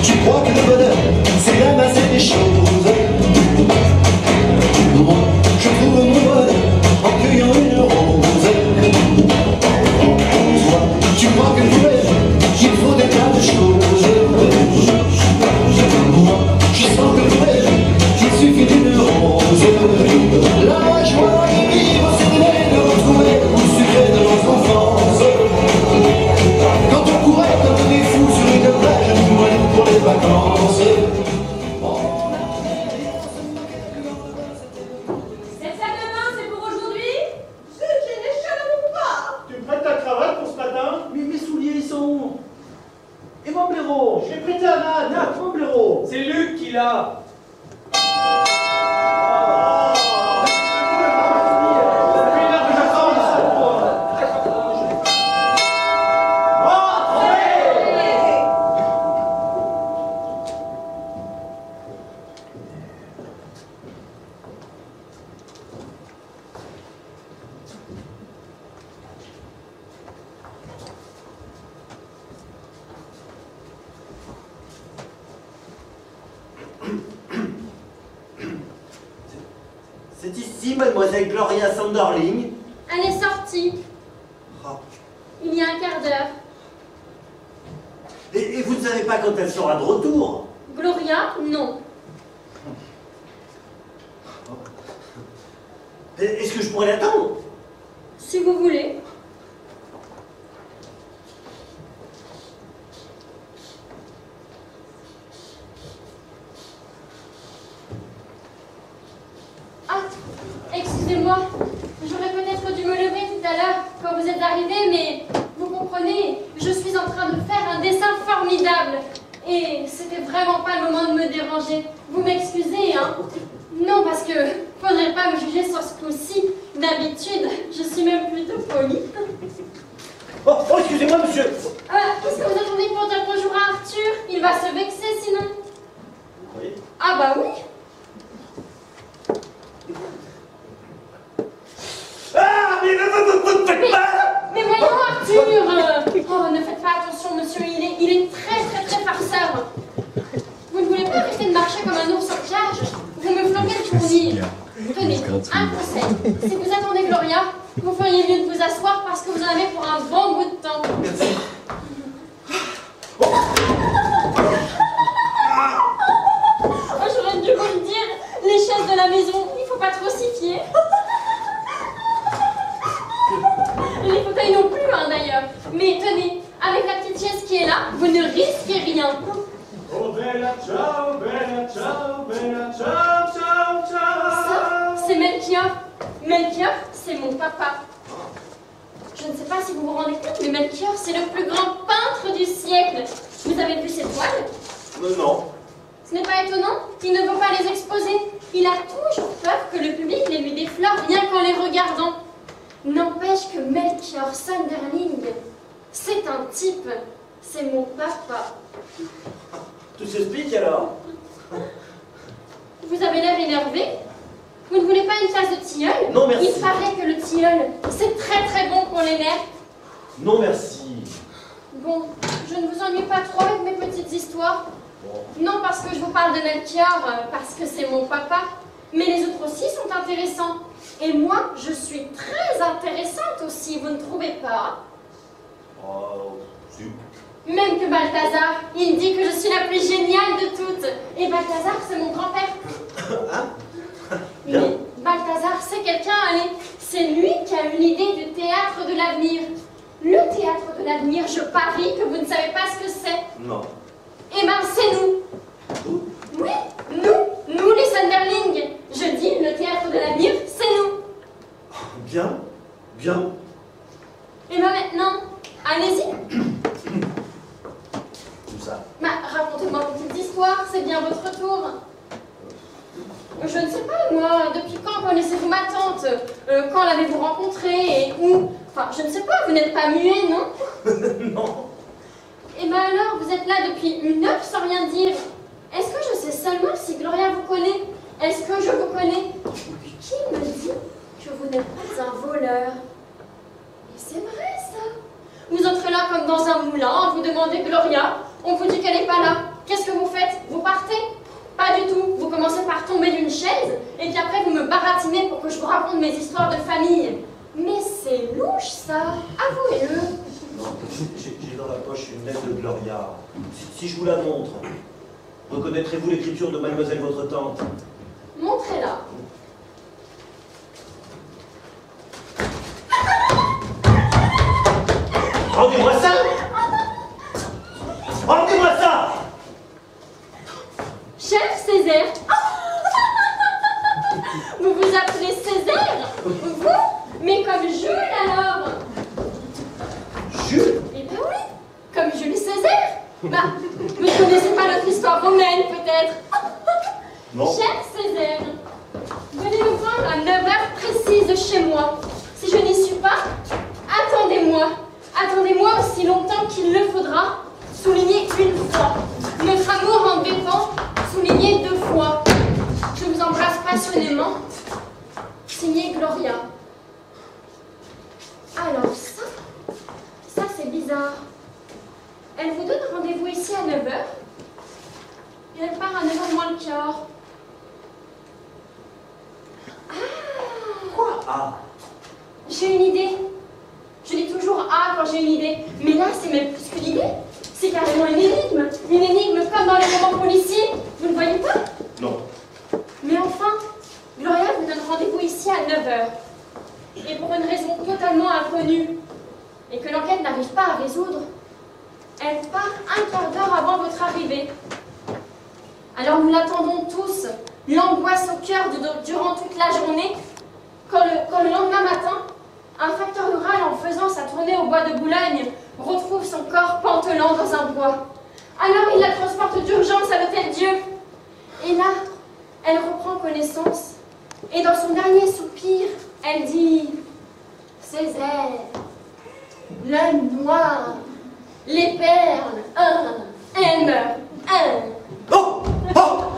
Tu crois que le bonheur, c'est ramasser des choses. Moi, je trouve mon bonheur en cueillant une rose. Toi, tu crois que pour elle, il faut des tas de choses. Moi, je sens que pour elle, il suffit d'une rose. La joie de vivre, c'est de retrouver le sucré de notre enfance. Quand on courait comme des fous sur une plage, nous pour les vacances. Cette salle de bain, c'est pour aujourd'hui? J'ai des cheveux ou pas? Tu me prêtes ta cravate pour ce matin? Mais mes souliers, ils sont où? Et mon blaireau? J'ai prêté un âne. Là, mon blaireau! C'est Luc qui l'a. C'est ici, mademoiselle Gloria Sanderling. Elle est sortie, Ah. il y a un quart d'heure. Et vous ne savez pas quand elle sera de retour? Gloria, non. Est-ce que je pourrais l'attendre? Si vous voulez. Ah, excusez-moi, j'aurais peut-être dû me lever tout à l'heure quand vous êtes arrivé, mais vous comprenez, je suis en train de faire un dessin formidable. Et c'était vraiment pas le moment de me déranger. Vous m'excusez, hein? Non, parce que faudrait pas me juger sur ce coup-ci. D'habitude, je suis même plutôt polie. Oh, excusez-moi, monsieur. Qu'est-ce que vous attendez pour dire bonjour à Arthur? Il va se vexer sinon. Vous croyez? Ah bah oui. Ah, mais ne faites pas! Mais voyons Arthur. Oh, ne faites pas attention, monsieur. Il est très farceur. Vous ne voulez pas arrêter de marcher comme un ours en cage? Vous me floquez le tournis. Tenez, un conseil. Si vous attendez Gloria, vous feriez mieux de vous asseoir parce que vous en avez pour un bon bout de temps. Merci. Oh, j'aurais dû vous le dire. Les chaises de la maison, il faut pas trop s'y fier. Les fauteuils non plus, hein, d'ailleurs. Mais tenez, avec la petite chaise qui est là, vous ne risquez rien. Oh bella ciao, bella ciao, bella ciao, ciao, ciao. Ça, c'est Melchior. Melchior, c'est mon papa. Je ne sais pas si vous vous rendez compte, mais Melchior, c'est le plus grand peintre du siècle. Vous avez vu ses toiles? Non. Ce n'est pas étonnant, il ne veut pas les exposer. Il a toujours peur que le public les lui déflore rien qu'en les regardant. N'empêche que Melchior Sanderling, c'est un type. C'est mon papa. Tout s'explique alors? Vous avez l'air énervé? Vous ne voulez pas une tasse de tilleul? Non, merci. Il paraît que le tilleul, c'est très bon pour les nerfs. Non, merci. Bon, je ne vous ennuie pas trop avec mes petites histoires. Bon. Non parce que je vous parle de Melchior, parce que c'est mon papa, mais les autres aussi sont intéressants. Et moi, je suis très intéressante aussi, vous ne trouvez pas? Oh, si. Même que Balthazar, il dit que je suis la plus géniale de toutes. Et Balthazar, c'est mon grand-père. Hein? Mais Balthazar, c'est quelqu'un, allez, c'est lui qui a eu l'idée du théâtre de l'avenir. Le théâtre de l'avenir, je parie que vous ne savez pas ce que c'est. Non. Eh ben, c'est nous. Vous? Oui, nous les Sanderling. Je dis, le théâtre de l'avenir, c'est nous. Bien. Bien. Et ben maintenant, allez-y. Tout ça. Bah, racontez-moi vos petites histoires, c'est bien votre tour. Je ne sais pas, moi, depuis quand connaissez-vous ma tante? Quand l'avez-vous rencontrée et où? Enfin, je ne sais pas, vous n'êtes pas muet, non? Non. Et ben alors, vous êtes là depuis 1 heure sans rien dire. Est-ce que je sais seulement si Gloria vous connaît? Est-ce que je vous connais? Qui me dit que vous n'êtes pas un voleur? Et c'est vrai, comme dans un moulin, vous demandez Gloria, on vous dit qu'elle n'est pas là. Qu'est-ce que vous faites? Vous partez? Pas du tout. Vous commencez par tomber d'une chaise, et puis après vous me baratinez pour que je vous raconte mes histoires de famille. Mais c'est louche ça, avouez-le. Non, j'ai dans la poche une lettre de Gloria. Si je vous la montre, reconnaîtrez-vous l'écriture de mademoiselle votre tante? Montrez-la. Rendez-moi ça! Rendez-moi ça! Cher Césaire. Vous vous appelez Césaire? Vous? Mais comme Jules alors? Jules? Eh bien oui, comme Jules Césaire. Bah, vous ne connaissez pas notre histoire romaine peut-être? Non. Cher Césaire, venez nous prendre à 9h précises chez moi. Si je n'y suis pas, attendez-moi. Attendez-moi aussi longtemps qu'il le faudra. Soulignez une fois. Notre amour en dépend. Soulignez 2 fois. Je vous embrasse passionnément. Signé Gloria. Alors ça c'est bizarre. Elle vous donne rendez-vous ici à 9h. Et elle part à 9h moins le quart. Quoi? Ah! J'ai une idée. Je dis toujours « ah » quand j'ai une idée. Mais là, c'est même plus qu'une idée. C'est carrément une énigme. Une énigme comme dans les romans policiers. Vous ne voyez pas? Non. Mais enfin, Gloria vous donne rendez-vous ici à 9h. Et pour une raison totalement inconnue, et que l'enquête n'arrive pas à résoudre, elle part un quart d'heure avant votre arrivée. Alors nous l'attendons tous, l'angoisse au cœur durant toute la journée, quand le lendemain matin, un facteur rural en faisant sa tournée au bois de Boulogne retrouve son corps pantelant dans un bois. Alors il la transporte d'urgence à l'hôtel Dieu. Et là, elle reprend connaissance. Et dans son dernier soupir, elle dit « Césaire, l'âme noire, les perles, elle meurt, Oh! Oh!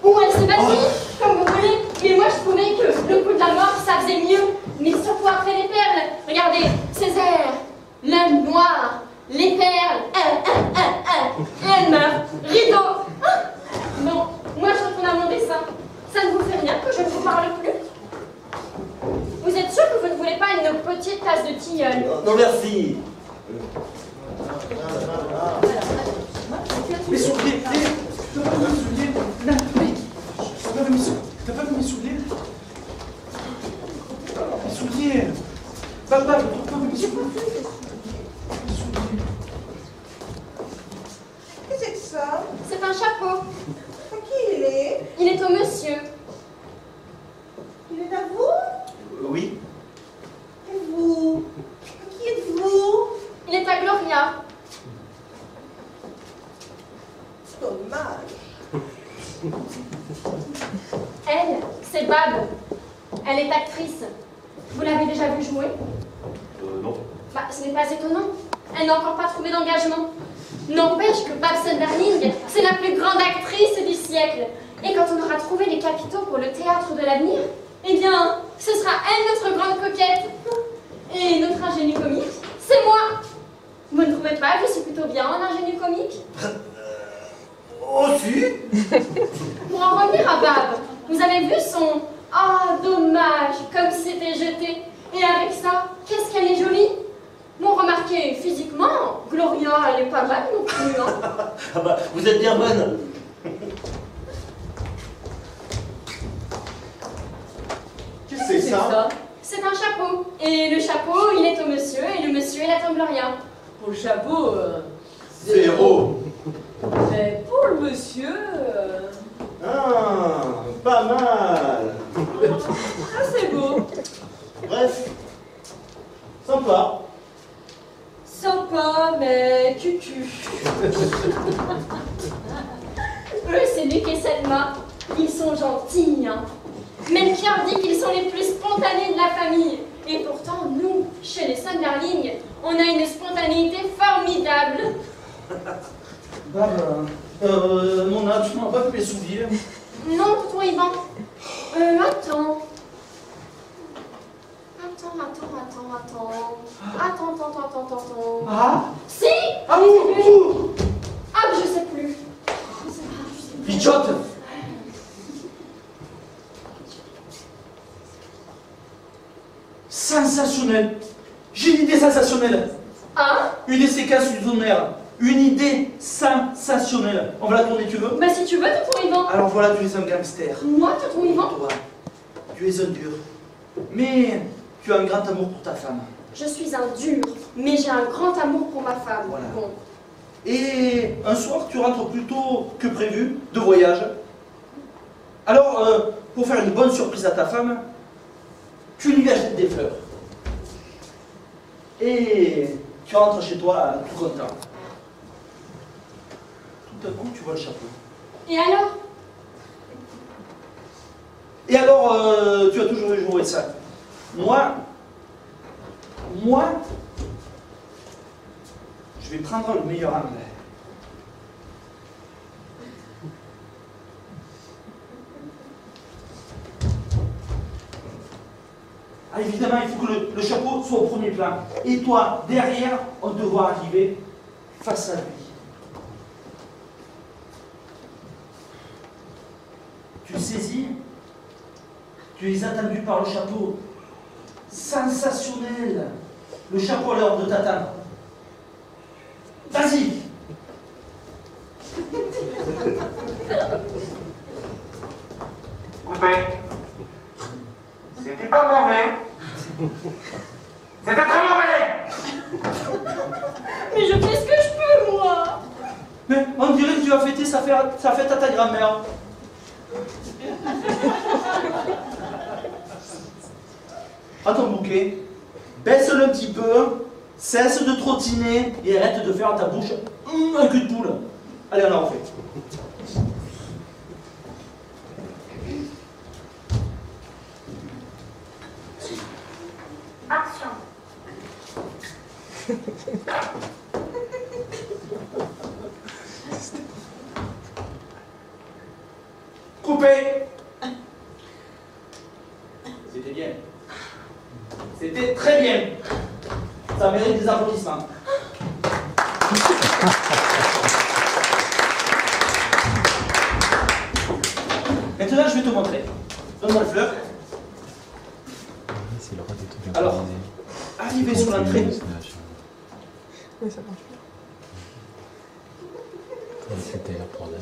Ou elle s'est battue, comme vous voulez, mais moi je trouvais que le coup de la mort, ça faisait mieux. Mais surtout après les perles. Regardez, Césaire, l'âme noire, les perles, et elle meurt. Rideau. Non, moi je retourne à mon dessin. Ça ne vous fait rien que je ne vous parle plus? Vous êtes sûr que vous ne voulez pas une petite tasse de tilleul? Non, merci. Mes souliers, t'as pas vu mes souliers? Non, mais t'as pas vu mes souliers? Mes souliers. Papa, je trouve pas mes souliers. Mes souliers. Qu'est-ce que c'est que ça? C'est un chapeau. À qui il est? Il est au monsieur. Il est à vous? Oui. Et vous? À qui êtes-vous? Il est à Gloria. Dommage. Elle, c'est Bab. Elle est actrice. Vous l'avez déjà vue jouer? Non. Bah, ce n'est pas étonnant. Elle n'a encore pas trouvé d'engagement. N'empêche que Babson Darling, c'est la plus grande actrice du siècle. Et quand on aura trouvé les capitaux pour le théâtre de l'avenir, eh bien, ce sera elle notre grande coquette. Et notre ingénu comique, c'est moi. Vous ne trouvez pas que je suis plutôt bien en ingénu comique? Oh, si! Pour en revenir à Bab, vous avez vu son « Ah, dommage, comme c'était jeté !» Et avec ça, qu'est-ce qu'elle est jolie! Bon, remarquez, physiquement, Gloria, elle est pas mal non plus, hein. Ah bah, vous êtes bien bonne. Qu'est-ce que c'est ça? C'est un chapeau. Et le chapeau, il est au monsieur, et le monsieur, il attend Gloria. Pour le chapeau, 0. mais pour le monsieur, Ah, pas mal. ah, c'est beau. Bref, sympa. Sympa, mais cucu. Eux, c'est Luc et Selma. Ils sont gentils, hein. Melchior dit qu'ils sont les plus spontanés de la famille. Et pourtant, nous, chez les Sunderling, on a une spontanéité formidable. Bah, mon âge, je m'en vais mes souliers. Non, tonton Ivan. Attends. Attends. Attends. Ah? Si! Ah Je sais où? plus. Où? Ah, mais je sais plus. Je sais plus. Idiote! Sensationnel! J'ai une idée sensationnelle! Hein? Une séquence du tonnerre! Une idée sensationnelle! On va la tourner, tu veux? Bah si tu veux, tonton Yvan. Alors voilà, tu es un gangster. Moi, tonton Yvan? Toi, tu es un dur. Mais tu as un grand amour pour ta femme. Je suis un dur, mais j'ai un grand amour pour ma femme. Voilà. Bon. Et un soir, tu rentres plus tôt que prévu de voyage. Alors, pour faire une bonne surprise à ta femme, tu lui achètes des fleurs. Et tu rentres chez toi tout content. Tout à coup, tu vois le chapeau. Et alors? Et alors, tu as toujours joué ça. Moi, je vais prendre le meilleur angle. Ah, évidemment, il faut que le chapeau soit au premier plan. Et toi, derrière, on te voit arriver face à lui. Tu le saisis, tu es attendu par le chapeau. Sensationnel! Le chapeau à l'heure de t'attendre. Vas-y! Coupé. C'était pas mauvais. C'était très mauvais. Mais je fais ce que je peux, moi. Mais on dirait que tu as fêté sa fête à ta grand-mère. Prends ton bouquet, baisse-le un petit peu, cesse de trottiner et arrête de faire à ta bouche un cul de poule. Allez, on la refait. Action. Coupé. C'était bien. C'était très bien. Ça mérite des applaudissements. Maintenant, je vais te montrer. Donne-moi la fleur. C'est le roi des trucs Alors, improvisés. arrivé sur l'entrée. Oui, ça marche bien. C'était la pour dame.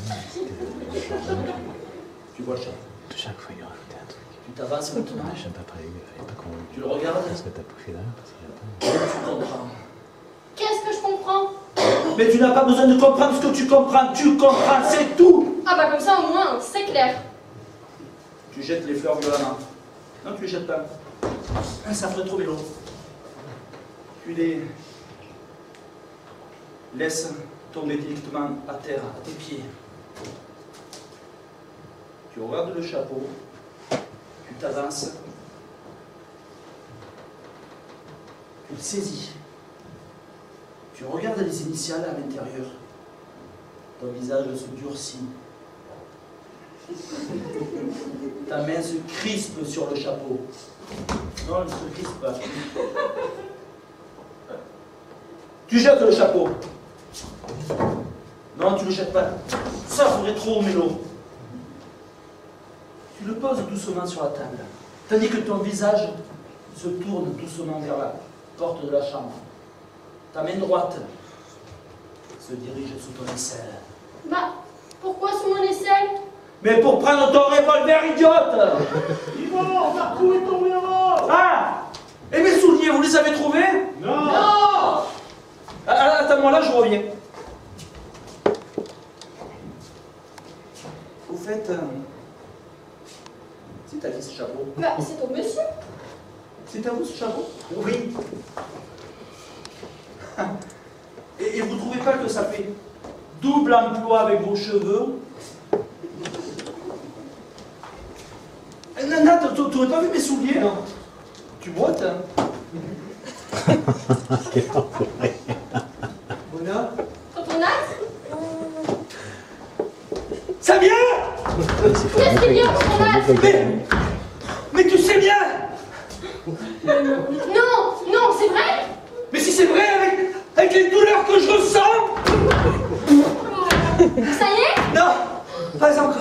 Tu vois le chat. Chaque fois, il rajoutait un truc. Tu t'avances maintenant. Je sais pas après, il fallait pas qu'on. Tu le regardes. Parce que t'as poussé derrière, parce qu'il y a pas. Tu comprends. Qu'est-ce que je comprends? Mais tu n'as pas besoin de comprendre ce que tu comprends. Tu comprends, c'est tout. Ah bah comme ça au moins, c'est clair. Tu jettes les fleurs violemment. Non, tu les jettes pas. Ça ferait trop vélo. Tu les laisses tomber directement à terre, à tes pieds. Tu regardes le chapeau. Tu t'avances. Tu le saisis. Tu regardes les initiales à l'intérieur. Ton visage se durcit. Ta main se crispe sur le chapeau. Non, elle ne se crispe pas. Tu jettes le chapeau. Non, tu ne le jettes pas. Ça ferait trop mélo. Tu le poses doucement sur la table, tandis que ton visage se tourne doucement vers la porte de la chambre. Ta main droite se dirige sous ton aisselle. Bah, pourquoi sous mon aisselle? Mais pour prendre ton revolver, idiote! Yvan, partout est tombé avant. Ah! Et mes souliers, vous les avez trouvés? Non. Attends-moi là, je reviens. Au fait, c'est à qui ce chapeau? Bah, c'est au monsieur. C'est à vous ce chapeau? Oui. Et vous trouvez pas que ça fait double emploi avec vos cheveux? Nana, tu n'aurais pas vu mes souliers? Non. Tu boites, hein? Voilà. Tonton Nat? Ça vient? Qu'est-ce qu'il y a, tonton Nat? Mais tu sais bien! Non, c'est vrai? Mais si c'est vrai, avec les douleurs que je ressens! Ça y est? Non, pas encore.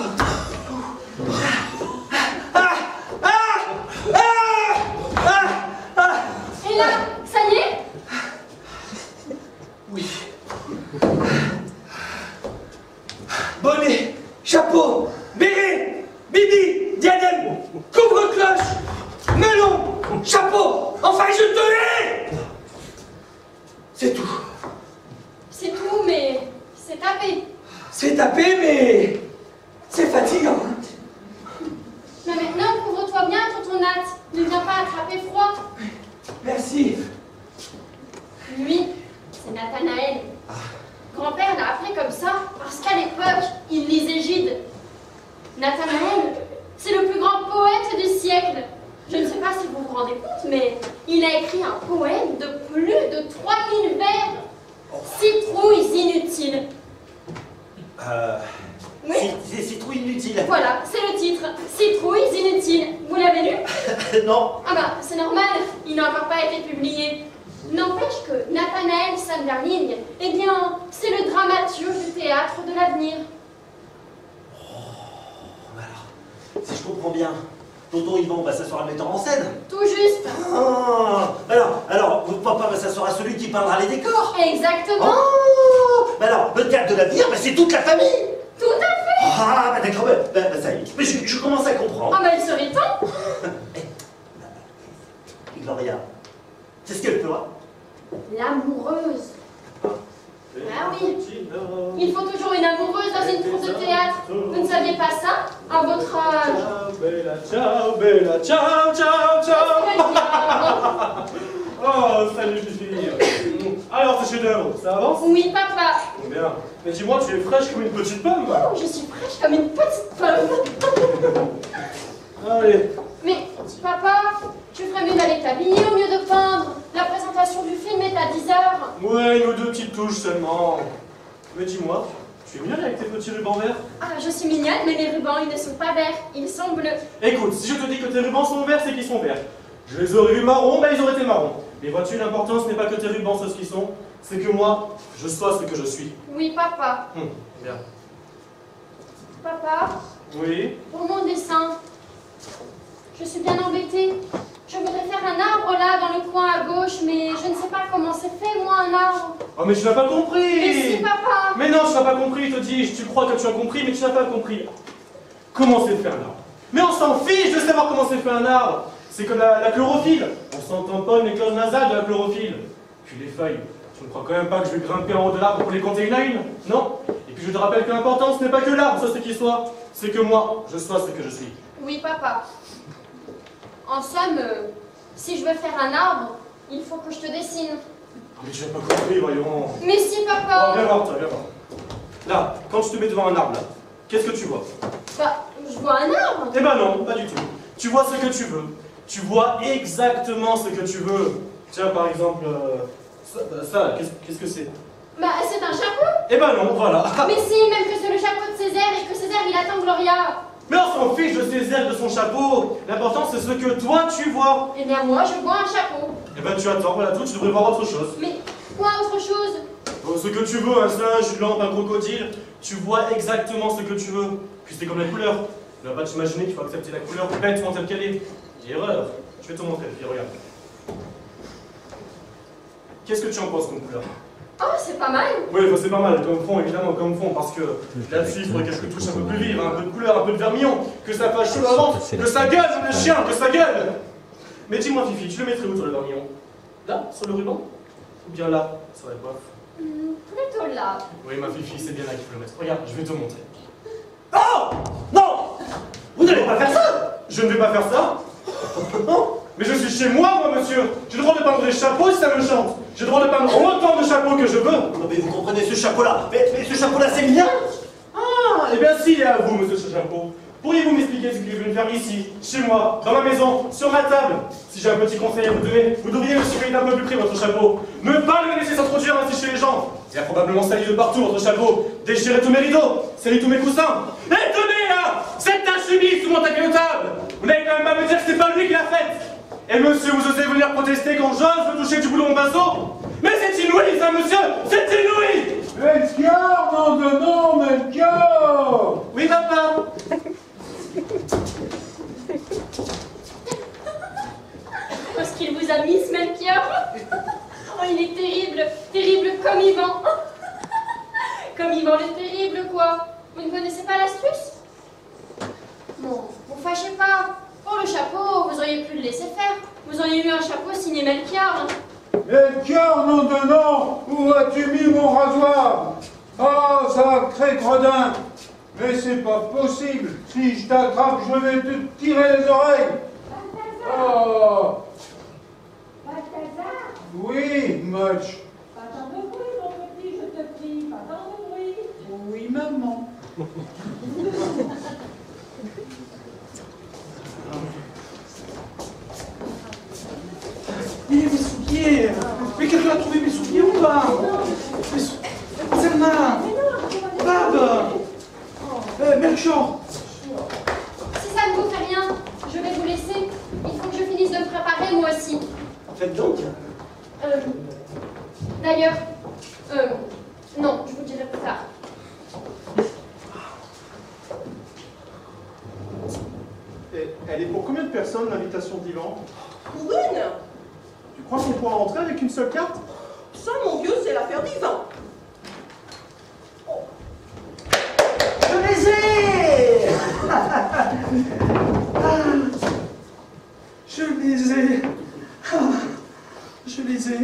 Et là, ça y est? Oui. Bonnet, chapeau, béret, bibi, diadème, couvre-cloche, melon, chapeau, enfin je te hais! C'est tout. C'est tout, mais c'est tapé. C'est tapé, mais c'est fatigant. Mais maintenant, couvre-toi bien, tonton Nat. Ne viens pas attraper froid. Merci. Lui, c'est Nathanaël. Grand-père l'a appelé comme ça parce qu'à l'époque, il lisait Gide. Nathanaël, c'est le plus grand poète du siècle. Je ne sais pas si vous vous rendez compte, mais il a écrit un poème de plus de 3000 vers. Citrouilles inutiles. Oui. C'est citrouille inutile. Voilà, c'est le titre. Citrouilles inutiles. Vous l'avez lu? Non. Ah bah, c'est normal, il n'a encore pas été publié. N'empêche que Nathanaël Sanderling, eh bien, c'est le dramaturge du théâtre de l'avenir. Alors, si je comprends bien, tonton Yvan va s'asseoir à le metteur en scène. Tout juste. Ah, alors, votre papa va s'asseoir à celui qui peindra les décors. Exactement. Oh, alors, le théâtre de l'avenir, c'est toute la famille. Tout à fait. Ah, d'accord, ça y est. Mais je commence à comprendre. Ah bah, il serait temps. Gloria, c'est ce qu'elle fera. L'amoureuse. Ah oui. Il faut toujours une amoureuse dans une troupe de théâtre. Vous ne saviez pas ça à votre âge? Ciao, bella, ciao, ciao, ciao. Très bien. Oh, salut, Fifi. Alors, tes chefs-d'œuvre, ça avance? Oui, papa. Bien. Mais dis-moi, tu es fraîche comme une petite pomme. Oh, je suis fraîche comme une petite pomme. Allez. Mais, papa, tu ferais mieux d'aller t'habiller au lieu de peindre. La présentation du film est à 10h. Ouais, nos deux petites touches seulement. Mais dis-moi, tu es mignonne avec tes petits rubans verts? Ah, je suis mignonne, mais les rubans, ils ne sont pas verts, ils sont bleus. Écoute, si je te dis que tes rubans sont verts, c'est qu'ils sont verts. Je les aurais vus marrons, ben ils auraient été marrons. Mais vois-tu, l'important, ce n'est pas que tes rubans soient ce qu'ils sont, c'est que moi, je sois ce que je suis. Oui, papa. Bien. Papa, Oui? pour mon dessin, je suis bien embêtée. Je voudrais faire un arbre là, dans le coin à gauche, mais je ne sais pas comment c'est fait, moi, un arbre. Oh, mais tu n'as pas compris! Mais si, papa! Mais non, tu n'as pas compris, te dis-je. Tu crois que tu as compris, mais tu n'as pas compris. Comment c'est fait un arbre? Mais on s'en fiche de savoir comment c'est fait un arbre. C'est comme la chlorophylle. On s'entend pas les cloches nasales de la chlorophylle. Puis les feuilles. Tu ne crois quand même pas que je vais grimper en haut de l'arbre pour les compter une à une? Non? Et puis je te rappelle que l'important, ce n'est pas que l'arbre, soit ce qu'il soit. C'est que moi, je sois ce que je suis. Oui, papa. En somme, si je veux faire un arbre, il faut que je te dessine. Oh, mais tu n'as pas compris, voyons. Mais si, papa! Oh, viens voir, toi, viens voir. Là, quand tu te mets devant un arbre, là, qu'est-ce que tu vois? Bah, je vois un arbre. Eh ben non, pas du tout. Tu vois ce que tu veux. Tu vois exactement ce que tu veux. Tiens, par exemple, ça, qu'est-ce que c'est? Bah, c'est un chapeau. Eh ben non, voilà. Mais si, même que c'est le chapeau de Césaire et que Césaire, il attend Gloria. Mais on s'en fiche de ses ailes, de son chapeau. L'important, c'est ce que toi, tu vois. Eh bien, moi, je vois un chapeau. Eh ben tu attends, voilà tout, tu devrais voir autre chose. Mais quoi, autre chose? Ce que tu veux, un singe, une lampe, un crocodile, tu vois exactement ce que tu veux. Puis c'est comme la couleur. Tu ne vas pas t'imaginer qu'il faut accepter la couleur bêtement telle qu'elle est. Erreur. Je vais te montrer, puis regarde. Qu'est-ce que tu en penses comme couleur? Oh, c'est pas mal. Oui, enfin, c'est pas mal, comme fond, évidemment, comme fond, parce que là-dessus, il faudrait que je touche un peu plus vif, un peu de couleur, un peu de vermillon, que ça fasse chaud avant, que ça gueule, le chien, que ça gueule. Mais dis-moi, Fifi, tu le mettrais où, sur le vermillon? Là, sur le ruban? Ou bien là, sur la coiffe? Plutôt là. Oui, ma Fifi, c'est bien là qu'il faut le mettre. Regarde, je vais te montrer. Oh! Non! Vous n'allez pas faire ça! Je ne vais pas faire ça? Mais je suis chez moi, monsieur. J'ai le droit de peindre des chapeaux si ça me chante. J'ai le droit de peindre autant de chapeaux que je veux. Non mais vous comprenez ce chapeau-là? Mais ce chapeau-là, c'est le mien! Ah, eh bien s'il est à vous, monsieur ce chapeau. Pourriez-vous m'expliquer ce que vous venez faire ici, chez moi, dans ma maison, sur ma table? Si j'ai un petit conseil à vous donner, vous devriez le surveiller d'un peu plus près, votre chapeau. Ne pas le laisser s'introduire ainsi chez les gens. Il a probablement sali de partout, votre chapeau. Déchiré tous mes rideaux, sali tous mes coussins. Et tenez là! C'est un chimie sous mon tapis de table! Vous n'avez quand même pas me dire que c'est pas lui qui l'a faite! Et monsieur, vous osez venir protester quand j'ose me toucher du bout de mon pinceau? Mais c'est inouï, ça, monsieur! C'est inouï! Melchior, nom de nom, Melchior! Oui, papa? Parce qu'il vous a mis, ce Melchior. Oh, il est terrible, terrible comme Yvan. Comme Yvan le terrible, quoi. Vous ne connaissez pas l'astuce? Bon, vous fâchez pas. Pour le chapeau, vous auriez pu le laisser faire. Vous auriez eu un chapeau signé Melchior. Melchior, nom de nom, où as-tu mis mon rasoir? Oh, sacré gredin! Mais c'est pas possible. Si je t'attrape, je vais te tirer les oreilles. Oh! Balthazar, Oui, Motch. pas tant de bruit, mon petit, je te prie, pas tant de bruit. Oui, maman. Mais mes souliers! Mais quelqu'un a trouvé mes souliers ou pas? Selma! Bab! Melchior! Si ça ne vous fait rien, je vais vous laisser. Il faut que je finisse de me préparer, moi aussi. Faites donc. D'ailleurs, non, je vous dirai plus tard. Et elle est pour combien de personnes, l'invitation d'Yvan? Pour une? Tu crois qu'on pourra rentrer avec une seule carte? Ça, mon Dieu, c'est l'affaire d'Yvan. Je les ai! Je les ai! Je les ai!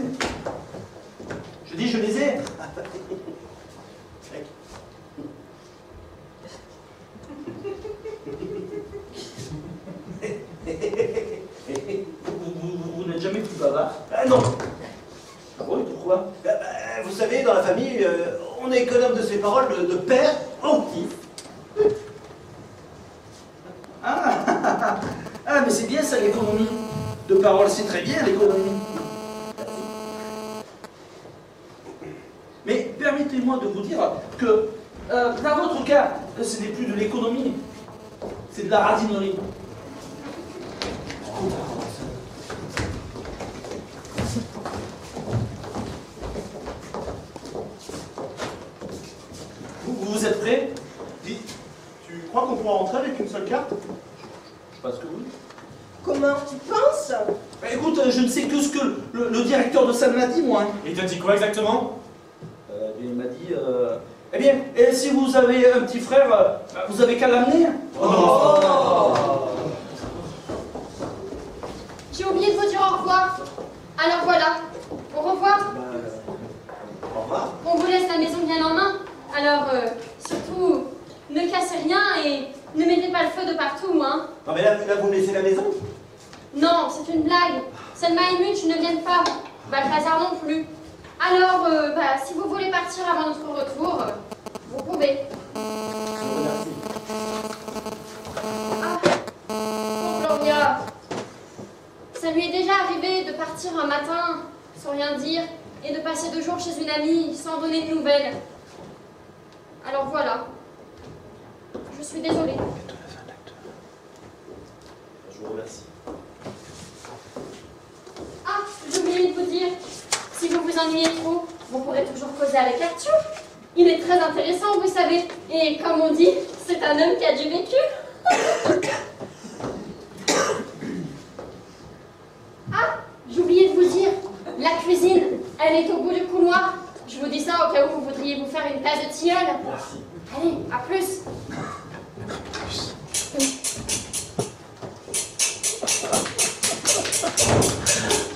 Je dis, je les ai. Vous n'êtes jamais plus bavard? Non. Ah oui, pourquoi? Vous savez, dans la famille, on est économe de ses paroles de père en fils. Ah, mais c'est bien ça l'économie. De parole, c'est très bien l'économie. Mais permettez-moi de vous dire que, dans votre cas, ce n'est plus de l'économie, c'est de la radinerie. Vous êtes prêts? Dis, tu crois qu'on pourra rentrer avec une seule carte? Je pense que oui. Comment tu penses? Bah, écoute, je ne sais que ce que le directeur de salle m'a dit, moi. Hein. Il t'a dit quoi exactement? Il m'a dit, eh bien, et si vous avez un petit frère, vous avez qu'à l'amener. J'ai oublié de vous dire au revoir. Alors voilà, au revoir. Au revoir. On vous laisse la maison bien en main. Alors, surtout, ne cassez rien et ne mettez pas le feu de partout, hein. Non mais là, vous me laissez la maison? Non, c'est une blague. Selma et Mutch ne viennent pas. Balthazar non plus. Alors, si vous voulez partir avant notre retour, vous pouvez. Je vous remercie. Ah, pour Gloria. Ça lui est déjà arrivé de partir un matin sans rien dire et de passer 2 jours chez une amie sans donner de nouvelles. Alors voilà. Je suis désolée. Je vous remercie. Ah, j'ai oublié de vous dire, si vous vous ennuyez trop, vous pourrez toujours causer avec Arthur. Il est très intéressant, vous savez. Et comme on dit, c'est un homme qui a du vécu. Ah, j'ai oublié de vous dire, la cuisine, elle est au bout du couloir. Je vous dis ça au cas où vous voudriez vous faire une tasse de tilleul. Merci. Allez, à plus.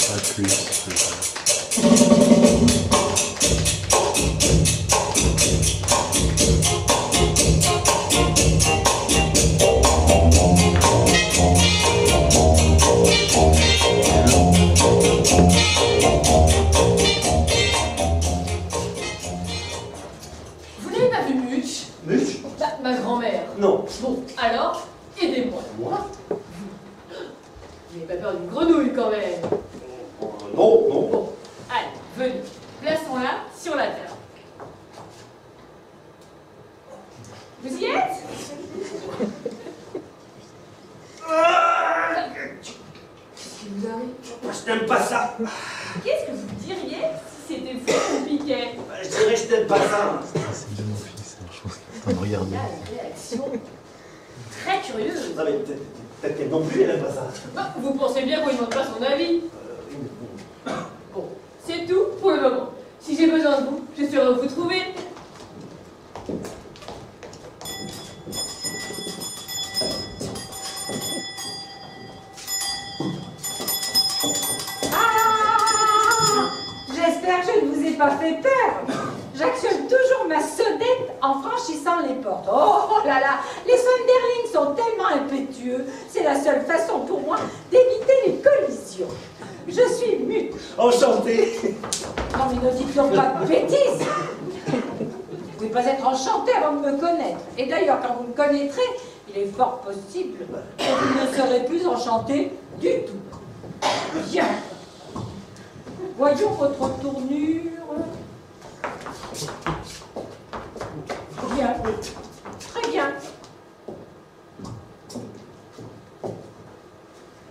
Pas plus. Vous n'avez pas vu Mutch? Mutch? Bah, ma grand-mère. Non. Bon, alors, aidez-moi. Moi? Vous n'avez pas peur d'une grenouille quand même? Non, non. Bon, allez, venez. Plaçons-la sur la table. Vous y êtes? Qu'est-ce qui vous arrive? n'aime pas ça. Qu'est-ce que vous diriez si c'était vous ou Piquet? Je dirais je n'aime pas ça. C'est bien mon fils, je suis en train de regarder. Là, une réaction très curieuse. Non mais peut-être qu'elle non plus, elle n'aime pas ça. Bah, vous pensez bien qu'on ne demande pas son avis? Bon, c'est tout pour le moment. Si j'ai besoin de vous, je saurai où vous trouver. J'espère que je ne vous ai pas fait peur. J'actionne toujours ma sonnette en franchissant les portes. Oh là là, les Sonderling sont tellement impétueux. C'est la seule façon pour moi d'éviter les collisions. Je suis mute. Enchanté. Non mais ne dites donc pas de bêtises. Vous pouvez pas être enchanté avant de me connaître. Et d'ailleurs, quand vous me connaîtrez, il est fort possible que vous ne serez plus enchanté du tout. Bien. Voyons votre tournure. Bien. Très bien.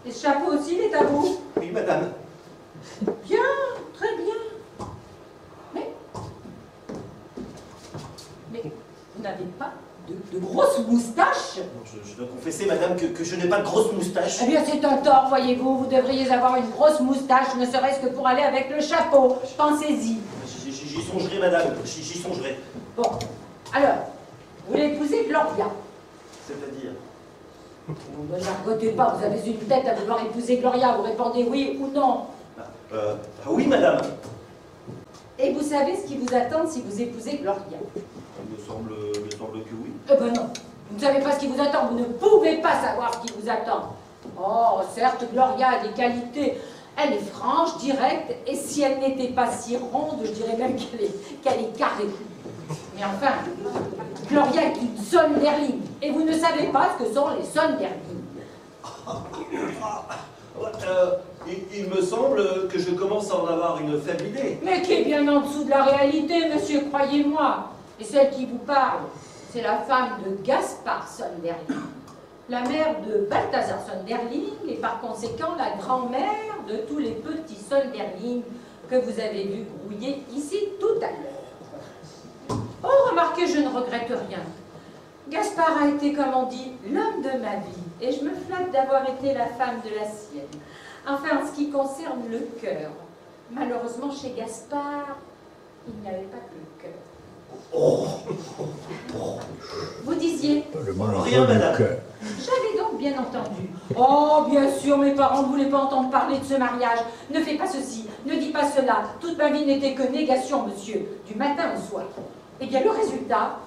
Et ce chapeau aussi, il est à vous? Oui, madame. Bien, très bien. Mais vous n'avez pas de grosses moustaches? Non, je dois confesser, madame, que je n'ai pas de grosse moustache. Eh bien, c'est un tort, voyez-vous. Vous devriez avoir une grosse moustache, ne serait-ce que pour aller avec le chapeau. Pensez-y. J'y songerai, madame. J'y songerai. Bon, alors, vous voulez épouser Gloria? C'est-à-dire? Ne jargotez pas, vous avez une tête à vouloir épouser Gloria. Vous répondez oui ou non. Oui, madame. Et vous savez ce qui vous attend si vous épousez Gloria? Il me semble que oui. Eh ben non, vous ne savez pas ce qui vous attend, vous ne pouvez pas savoir ce qui vous attend. Oh, certes, Gloria a des qualités. Elle est franche, directe, et si elle n'était pas si ronde, je dirais même qu'elle est carrée. Mais enfin, Gloria est une Sonderling, et vous ne savez pas ce que sont les Sonderling. Il me semble que je commence à en avoir une faible idée. Mais qui est bien en dessous de la réalité, monsieur, croyez-moi. Et celle qui vous parle, c'est la femme de Gaspard Sonderling, la mère de Balthazar Sonderling, et par conséquent la grand-mère de tous les petits Sonderling que vous avez vus grouiller ici tout à l'heure. Oh, remarquez, je ne regrette rien. Gaspard a été, comme on dit, l'homme de ma vie, et je me flatte d'avoir été la femme de la sienne. Enfin, en ce qui concerne le cœur, malheureusement, chez Gaspard, il n'y avait pas que le cœur. Oh. Vous disiez? Rien, madame. J'avais donc bien entendu. Oh, bien sûr, mes parents ne voulaient pas entendre parler de ce mariage. Ne fais pas ceci, ne dis pas cela. Toute ma vie n'était que négation, monsieur, du matin au soir. Eh bien, le résultat,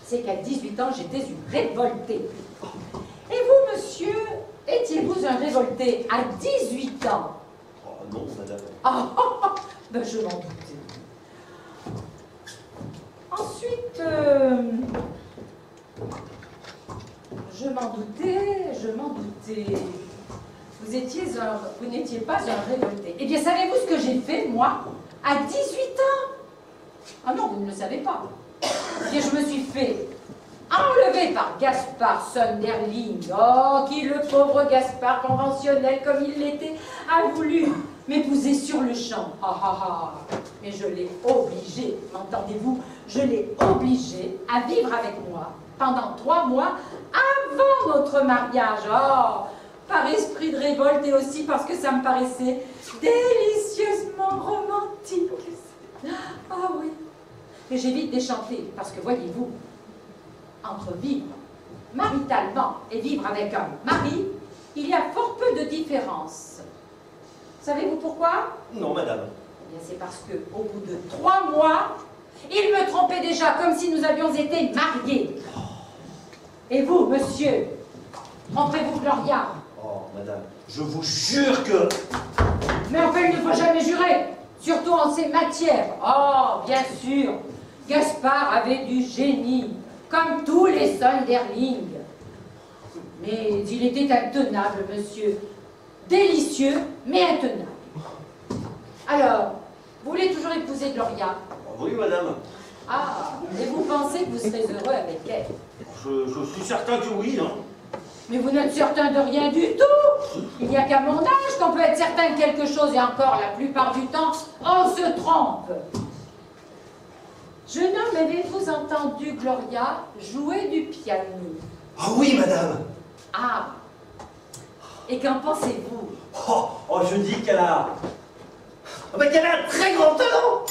c'est qu'à 18 ans, j'étais une révoltée. Et vous, monsieur, étiez-vous un révolté à 18 ans? Oh non, madame. Ben je m'en doutais. Ensuite, je m'en doutais. Vous n'étiez pas un révolté. Eh bien, savez-vous ce que j'ai fait, moi, à 18 ans? Ah non, vous ne le savez pas. Eh bien, je me suis fait enlever par Gaspard Sonderling. Oh, qui le pauvre Gaspard conventionnel, comme il l'était, a voulu m'épouser sur le champ. Mais je l'ai obligé, m'entendez-vous? Je l'ai obligé à vivre avec moi pendant 3 mois avant notre mariage. Oh, par esprit de révolte et aussi parce que ça me paraissait délicieusement romantique. Ah oui. Mais j'ai vite déchanté parce que, voyez-vous, entre vivre maritalement et vivre avec un mari, il y a fort peu de différence. Savez-vous pourquoi? Non, madame. Eh bien, c'est parce qu'au bout de 3 mois, il me trompait déjà, comme si nous avions été mariés. Et vous, monsieur, trompez-vous Gloria? Oh, madame, je vous jure que... Mais enfin, il ne faut jamais jurer, surtout en ces matières. Oh, bien sûr, Gaspard avait du génie, comme tous les Sonderling. Mais il était intenable, monsieur. Délicieux, mais intenable. Alors, vous voulez toujours épouser Gloria? Oui, madame. Ah, et vous pensez que vous serez heureux avec elle? Je suis certain que oui, hein. Mais vous n'êtes certain de rien du tout. Il n'y a qu'à mon âge qu'on peut être certain de quelque chose, et encore la plupart du temps, on se trompe. Jeune homme, avez-vous entendu Gloria jouer du piano? Ah oui, madame. Ah. Et qu'en pensez-vous? Oh, je dis qu'elle a... qu'elle a un très grand talent.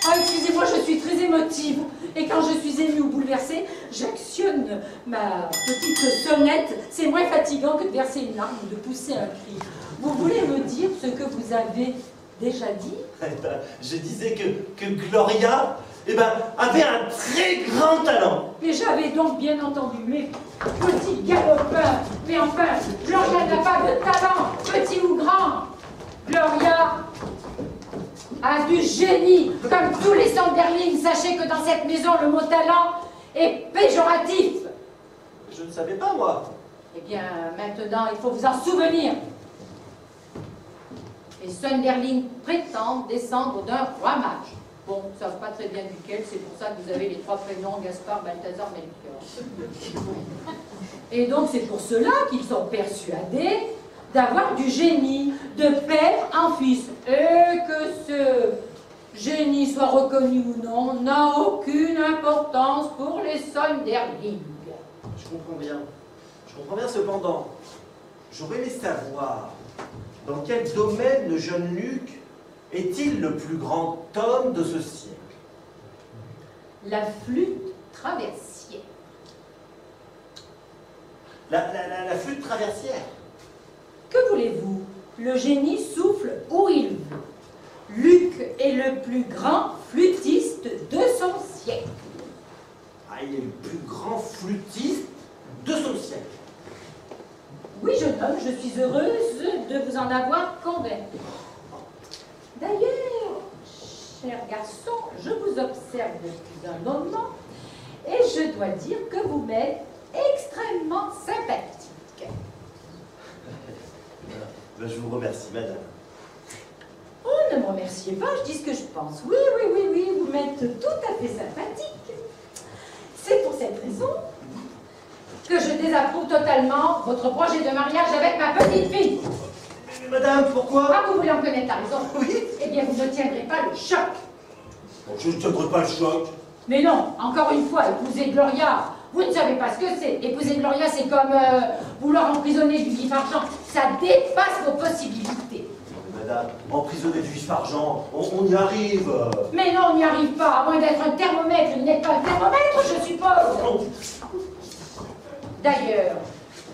Ah, excusez-moi, je suis très émotive. Et quand je suis émue ou bouleversée, j'actionne ma petite sonnette. C'est moins fatigant que de verser une larme ou de pousser un cri. Vous voulez me dire ce que vous avez déjà dit? Je disais que Gloria avait un très grand talent. Mais j'avais donc bien entendu, mes petits galopins. Mais enfin, Gloria n'a pas de talent, petit ou grand. Gloria a du génie, comme tous les Sanderling. Sachez que dans cette maison, le mot talent est péjoratif. Je ne savais pas, moi. Eh bien, maintenant, il faut vous en souvenir. Les Sunderling prétendent descendre d'un roi mage. Bon, ils ne savent pas très bien duquel, c'est pour ça que vous avez les trois prénoms, Gaspard, Balthazar, Melchior. Et donc, c'est pour cela qu'ils sont persuadés d'avoir du génie, de père en fils. Et que ce génie soit reconnu ou non, n'a aucune importance pour les Sunderling. Je comprends bien. Je comprends bien, cependant. J'aurais aimé savoir dans quel domaine le jeune Luc est-il le plus grand homme de ce siècle? La flûte traversière. La flûte traversière. Que voulez-vous? Le génie souffle où il veut. Luc est le plus grand flûtiste de son siècle. Ah, il est le plus grand flûtiste de son siècle. Oui, jeune homme, je suis heureuse de vous en avoir convaincu. D'ailleurs, cher garçon, je vous observe depuis un moment et je dois dire que vous m'êtes extrêmement sympathique. Je vous remercie, madame. Oh, ne me remerciez pas, je dis ce que je pense. Oui, vous m'êtes tout à fait sympathique. C'est pour cette raison que je désapprouve totalement votre projet de mariage avec ma petite fille. Mais madame, pourquoi? Ah, vous voulez en connaître la raison? Oui. Eh bien, vous ne tiendrez pas le choc. Je ne tiendrai pas le choc. Mais non, encore une fois, épouser Gloria, vous ne savez pas ce que c'est. Épouser Gloria, c'est comme vouloir emprisonner du vif argent. Ça dépasse vos possibilités. Madame, emprisonner du vif argent, on y arrive. Mais non, on n'y arrive pas, à moins d'être un thermomètre. Vous n'êtes pas un thermomètre, je suppose. Non. D'ailleurs,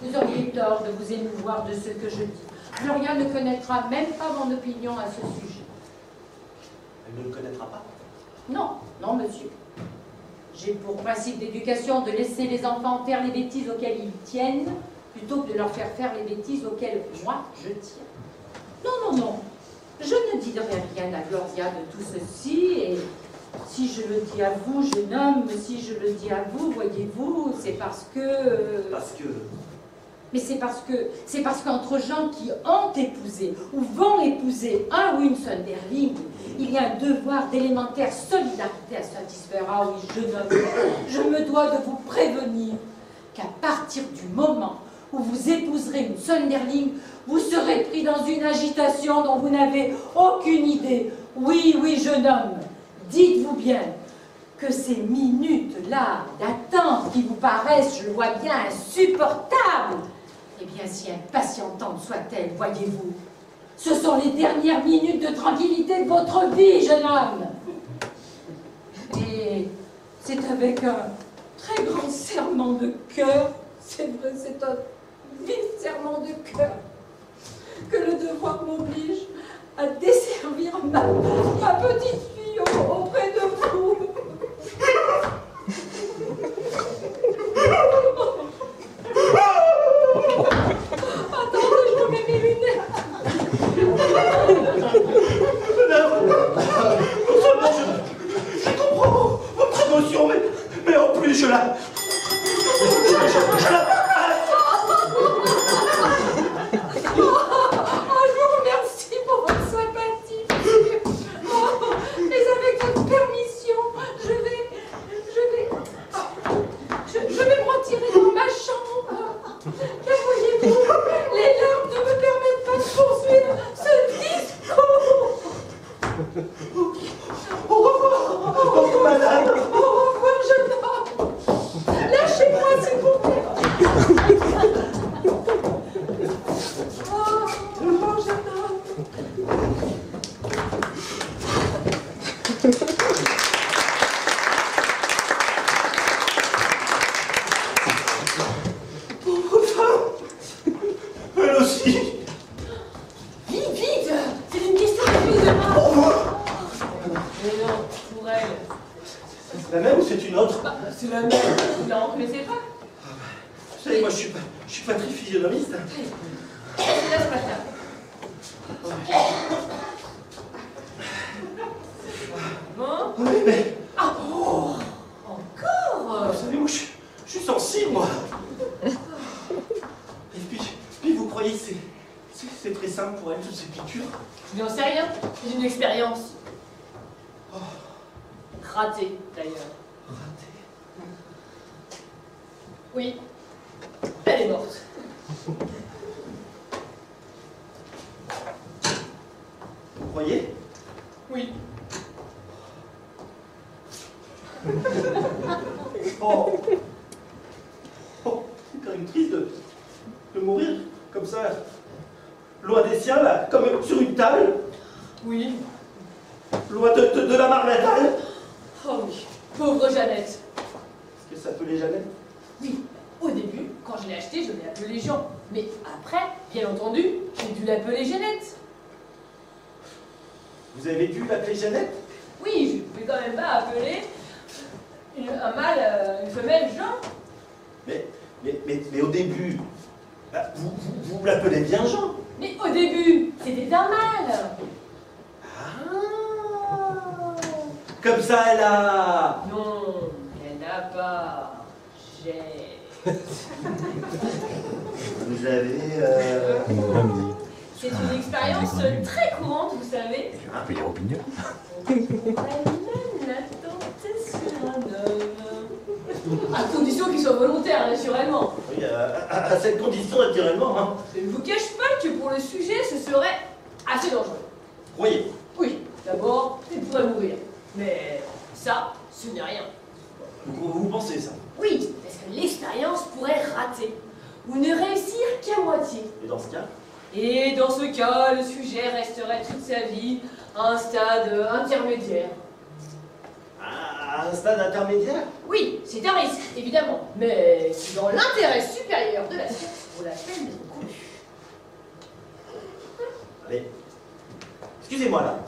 vous auriez tort de vous émouvoir de ce que je dis. Gloria ne connaîtra même pas mon opinion à ce sujet. Elle ne le connaîtra pas? Non, non, monsieur. J'ai pour principe d'éducation de laisser les enfants faire les bêtises auxquelles ils tiennent, plutôt que de leur faire les bêtises auxquelles moi je tiens. Non. Je ne dirai rien à Gloria de tout ceci, et si je le dis à vous, jeune homme, si je le dis à vous, voyez-vous, c'est parce que... Mais c'est parce qu'entre gens qui ont épousé ou vont épouser un ou une Sunderling, il y a un devoir d'élémentaire solidarité à satisfaire. Ah oui, jeune homme, je me dois de vous prévenir qu'à partir du moment où vous épouserez une Sunderling, vous serez pris dans une agitation dont vous n'avez aucune idée. Oui, jeune homme, dites-vous bien que ces minutes-là d'attente qui vous paraissent, je le vois bien, insupportables, eh bien, si impatientantes soient-elles, voyez-vous, ce sont les dernières minutes de tranquillité de votre vie, jeune homme. Et c'est avec un très grand serment de cœur, c'est vrai, c'est un vif serment de cœur, que le devoir m'oblige à desservir ma petite fille auprès de vous. Attendez, je remets mes lunettes. Je comprends votre émotion, mais en plus je la... Je vous remercie pour votre sympathie. Et La même ou c'est une autre? Bah, c'est la même. Vous la reconnaissez pas? Vous savez, moi je suis pas très physionomiste. Laisse pas ça. Bon. Oui, mais Ah, oh, encore? vous savez, moi je suis sensible, moi. Et puis vous croyez que c'est très simple pour elle, toutes ces piqûres? Je n'en sais rien. J'ai une expérience. Ratée, d'ailleurs. Ratée? Oui. Elle est morte. Vous croyez? Oui. Oh, c'est quand même triste de mourir comme ça, loin des siens, là, comme sur une table, Oui. loin de la marmatale. Oh oui. Pauvre Jeannette. Est-ce que ça s'appelait Jeannette? Oui. Au début, quand je l'ai acheté, je l'ai appelé Jean. Mais après, bien entendu, j'ai dû l'appeler Jeannette. Vous avez dû l'appeler Jeannette? Oui, je ne pouvais quand même pas appeler un mâle, une femelle Jean. Mais au début, bah, vous l'appelez bien Jean. Mais au début, c'était un mâle. Ah, comme ça, elle a... Non, elle n'a pas. J'ai. Vous avez... C'est une expérience très courante, vous savez. Un peu les robigneux. On pourrait même la tenter sur un homme. À condition qu'il soit volontaire, naturellement. Oui, à cette condition, naturellement. Hein. Je ne vous cache pas que pour le sujet, ce serait assez dangereux. Croyez. Oui, d'abord, il pourrait mourir. Mais ça, ce n'est rien. Vous pensez ça? Oui, parce que l'expérience pourrait rater. Ou ne réussir qu'à moitié. Et dans ce cas? Et dans ce cas, le sujet resterait toute sa vie à un stade intermédiaire. À un stade intermédiaire? Oui, c'est un risque, évidemment, mais c'est dans l'intérêt supérieur de la science pour la peine d'être couru. Allez, excusez-moi là.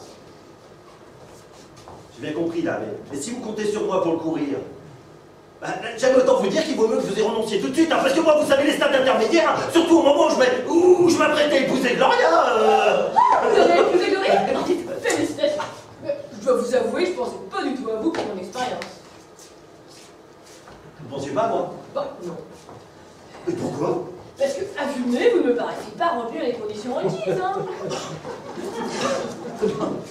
J'ai bien compris là, mais si vous comptez sur moi pour le courir, bah, j'aime autant vous dire qu'il vaut mieux que vous y renonciez tout de suite, hein, parce que moi, vous savez, les stades intermédiaires, hein, surtout au moment où je m'apprêtais à épouser Gloria. Vous avez épousé Gloria? Félicitations. Je dois vous avouer, je pensais pas du tout à vous pour mon expérience. Vous pensiez pas, moi? Bah, non. Mais pourquoi? Parce que, à vue de nez, vous ne me paraissez pas remplir les conditions requises, hein.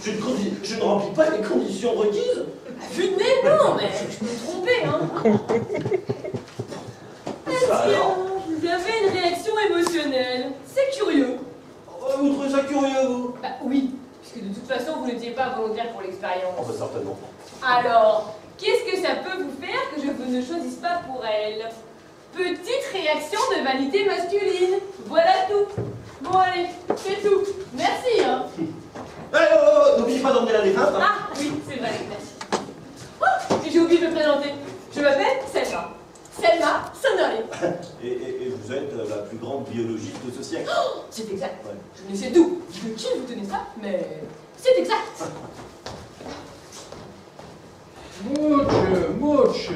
Je ne remplis pas les conditions requises. À vue de nez, non, mais je me trompais, hein. Ça, alors? Vous avez une réaction émotionnelle. C'est curieux. Vous trouvez ça curieux, vous? Bah oui, puisque de toute façon, vous n'étiez pas volontaire pour l'expérience. Oh, bah certainement. Alors, qu'est-ce que ça peut vous faire que je ne choisisse pas pour elle? Petite réaction de vanité masculine. Voilà tout. Bon, allez, c'est tout. Merci, hein. N'oubliez pas d'emmener la défunte, hein. Ah, oui, c'est vrai, merci. Oh, et j'ai oublié de me présenter. Je m'appelle Selma. Selma Sonnery. Et vous êtes la plus grande biologiste de ce siècle. Oh, c'est exact. Ouais. Je ne sais d'où, de qui vous tenez ça, mais c'est exact. Mouch,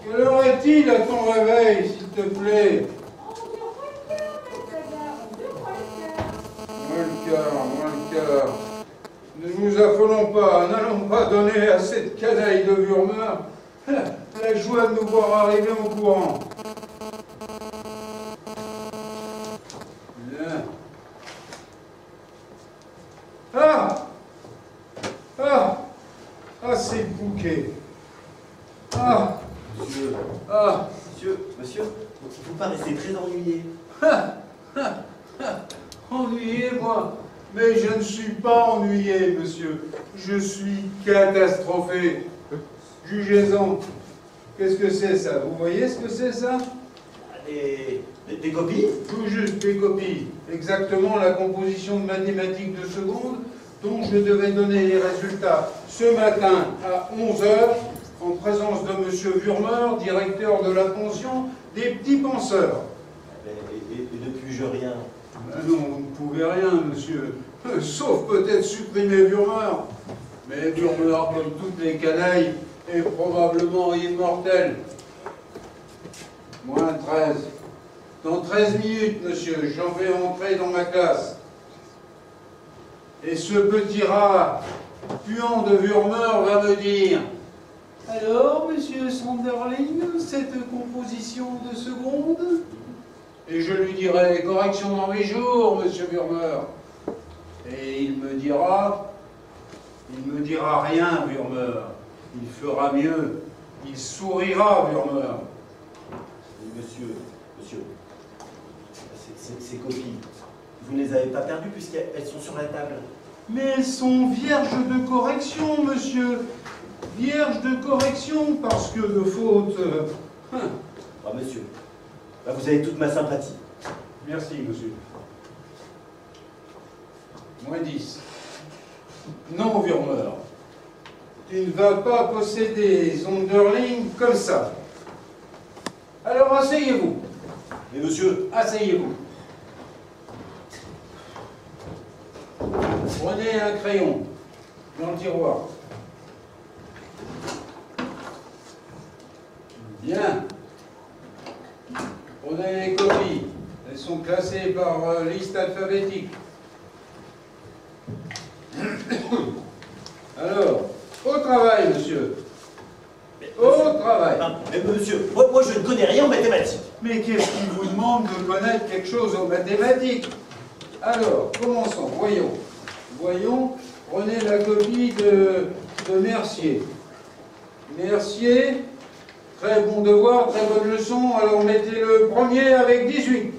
quelle heure est-il à ton réveil, s'il te plaît? Moins le quart. Ne nous affolons pas, n'allons pas donner à cette canaille de Wurmer la joie de nous voir arriver en courant. Bien. Ah, c'est le bouquet. Monsieur, vous paraissez très ennuyé. Ennuyé, moi? Mais je ne suis pas ennuyé, monsieur. Je suis catastrophé. Jugez-en. Qu'est-ce que c'est, ça? Vous voyez ce que c'est, ça? Des copies? Tout juste des copies. Exactement la composition de mathématiques de seconde dont je devais donner les résultats ce matin à 11 h en présence de monsieur Wurmer, directeur de la pension des petits penseurs. Et ne puis-je rien? Non, vous ne pouvez rien, monsieur. Sauf peut-être supprimer Wurmer. Mais Wurmer, comme toutes les canailles, et probablement immortel. Moins 13. Dans 13 minutes, monsieur, j'en vais entrer dans ma classe. Et ce petit rat, puant de Wurmer, va me dire: alors, monsieur Sanderling, cette composition de seconde? Et je lui dirai: correction dans 8 jours, monsieur Wurmer. Et il me dira rien, Wurmer. Il fera mieux. Il sourira, Wurmer. Monsieur, ces copies, vous ne les avez pas perdues puisqu'elles sont sur la table. Mais elles sont vierges de correction, monsieur. Vierges de correction, parce que de faute... Ah, monsieur, bah, vous avez toute ma sympathie. Merci, monsieur. Moins 10. Non, Wurmer. Tu ne vas pas posséder Zonderling comme ça. Alors, asseyez-vous. Mais monsieur... Asseyez-vous. Prenez un crayon dans le tiroir. Bien. Prenez les copies. Elles sont classées par liste alphabétique. Alors, au travail, monsieur. Au travail. Mais monsieur, moi je ne connais rien en mathématiques. Mais qu'est-ce qui vous demande de connaître quelque chose en mathématiques? Alors, commençons. Voyons, prenez la copie de Mercier. Mercier, très bon devoir, très bonne leçon, alors mettez le premier avec 18.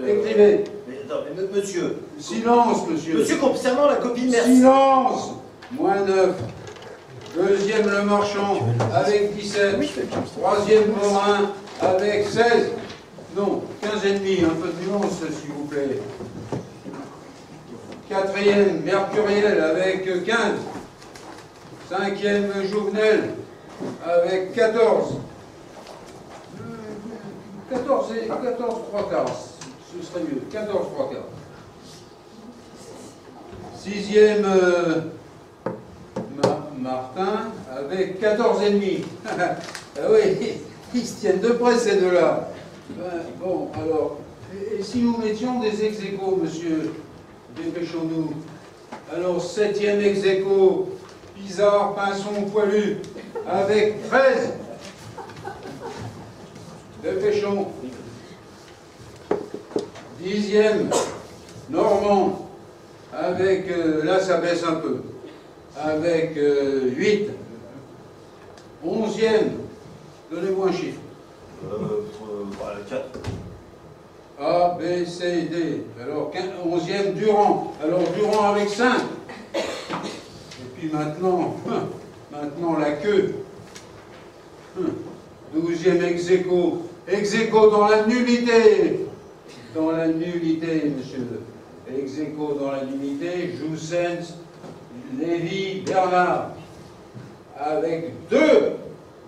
Écrivez. Mais monsieur... Silence, monsieur. Monsieur, concernant la copie de Mercier... Silence. Moins 9. Deuxième, Le Marchand, avec 17. Troisième, Morin, avec 16. Non, 15,5, un peu de nuance, s'il vous plaît. Quatrième, Mercuriel, avec 15. Cinquième, Jouvenel, avec 14. 14 3 quarts, ce serait mieux. 14 3 quarts. Sixième, Martin, avec 14,5. Ah oui, ils se tiennent de près, ces deux-là. Bon, alors, et si nous mettions des ex-aequo, monsieur, dépêchons-nous. Alors, septième ex-aequo, Pizarre, Pinson, Poilu, avec 13. Dépêchons. Dixième, Normand, avec, là ça baisse un peu, avec 8. Onzième, donnez-moi un chiffre. 4. A, B, C, D. Alors, 11e, Durand. Alors, Durand avec 5. Et puis maintenant la queue. 12e, ex-aequo. Ex-aequo dans la nullité. Dans la nullité, monsieur. Ex-aequo dans la nullité. Joussens, Lévy, Bernard. Avec 2.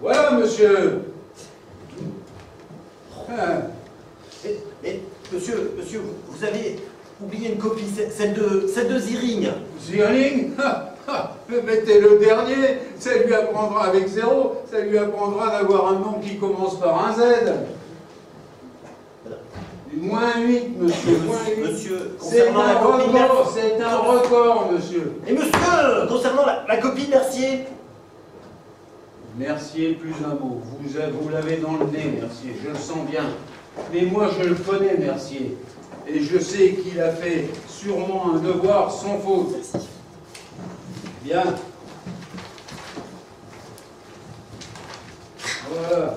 Voilà, monsieur. Mais, monsieur, vous avez oublié une copie, celle de Ziring. Ziring? Mettez le dernier, ça lui apprendra avec 0, ça lui apprendra d'avoir un nom qui commence par un Z. Moins 8, monsieur. Monsieur, C'est concernant la un copie record, c'est un record, monsieur. Et monsieur, concernant la copie Mercier. Mercier plus un mot. Vous l'avez dans le nez, Mercier, je le sens bien. Mais moi, je le connais, Mercier. Et je sais qu'il a fait sûrement un devoir sans faute. Bien. Voilà.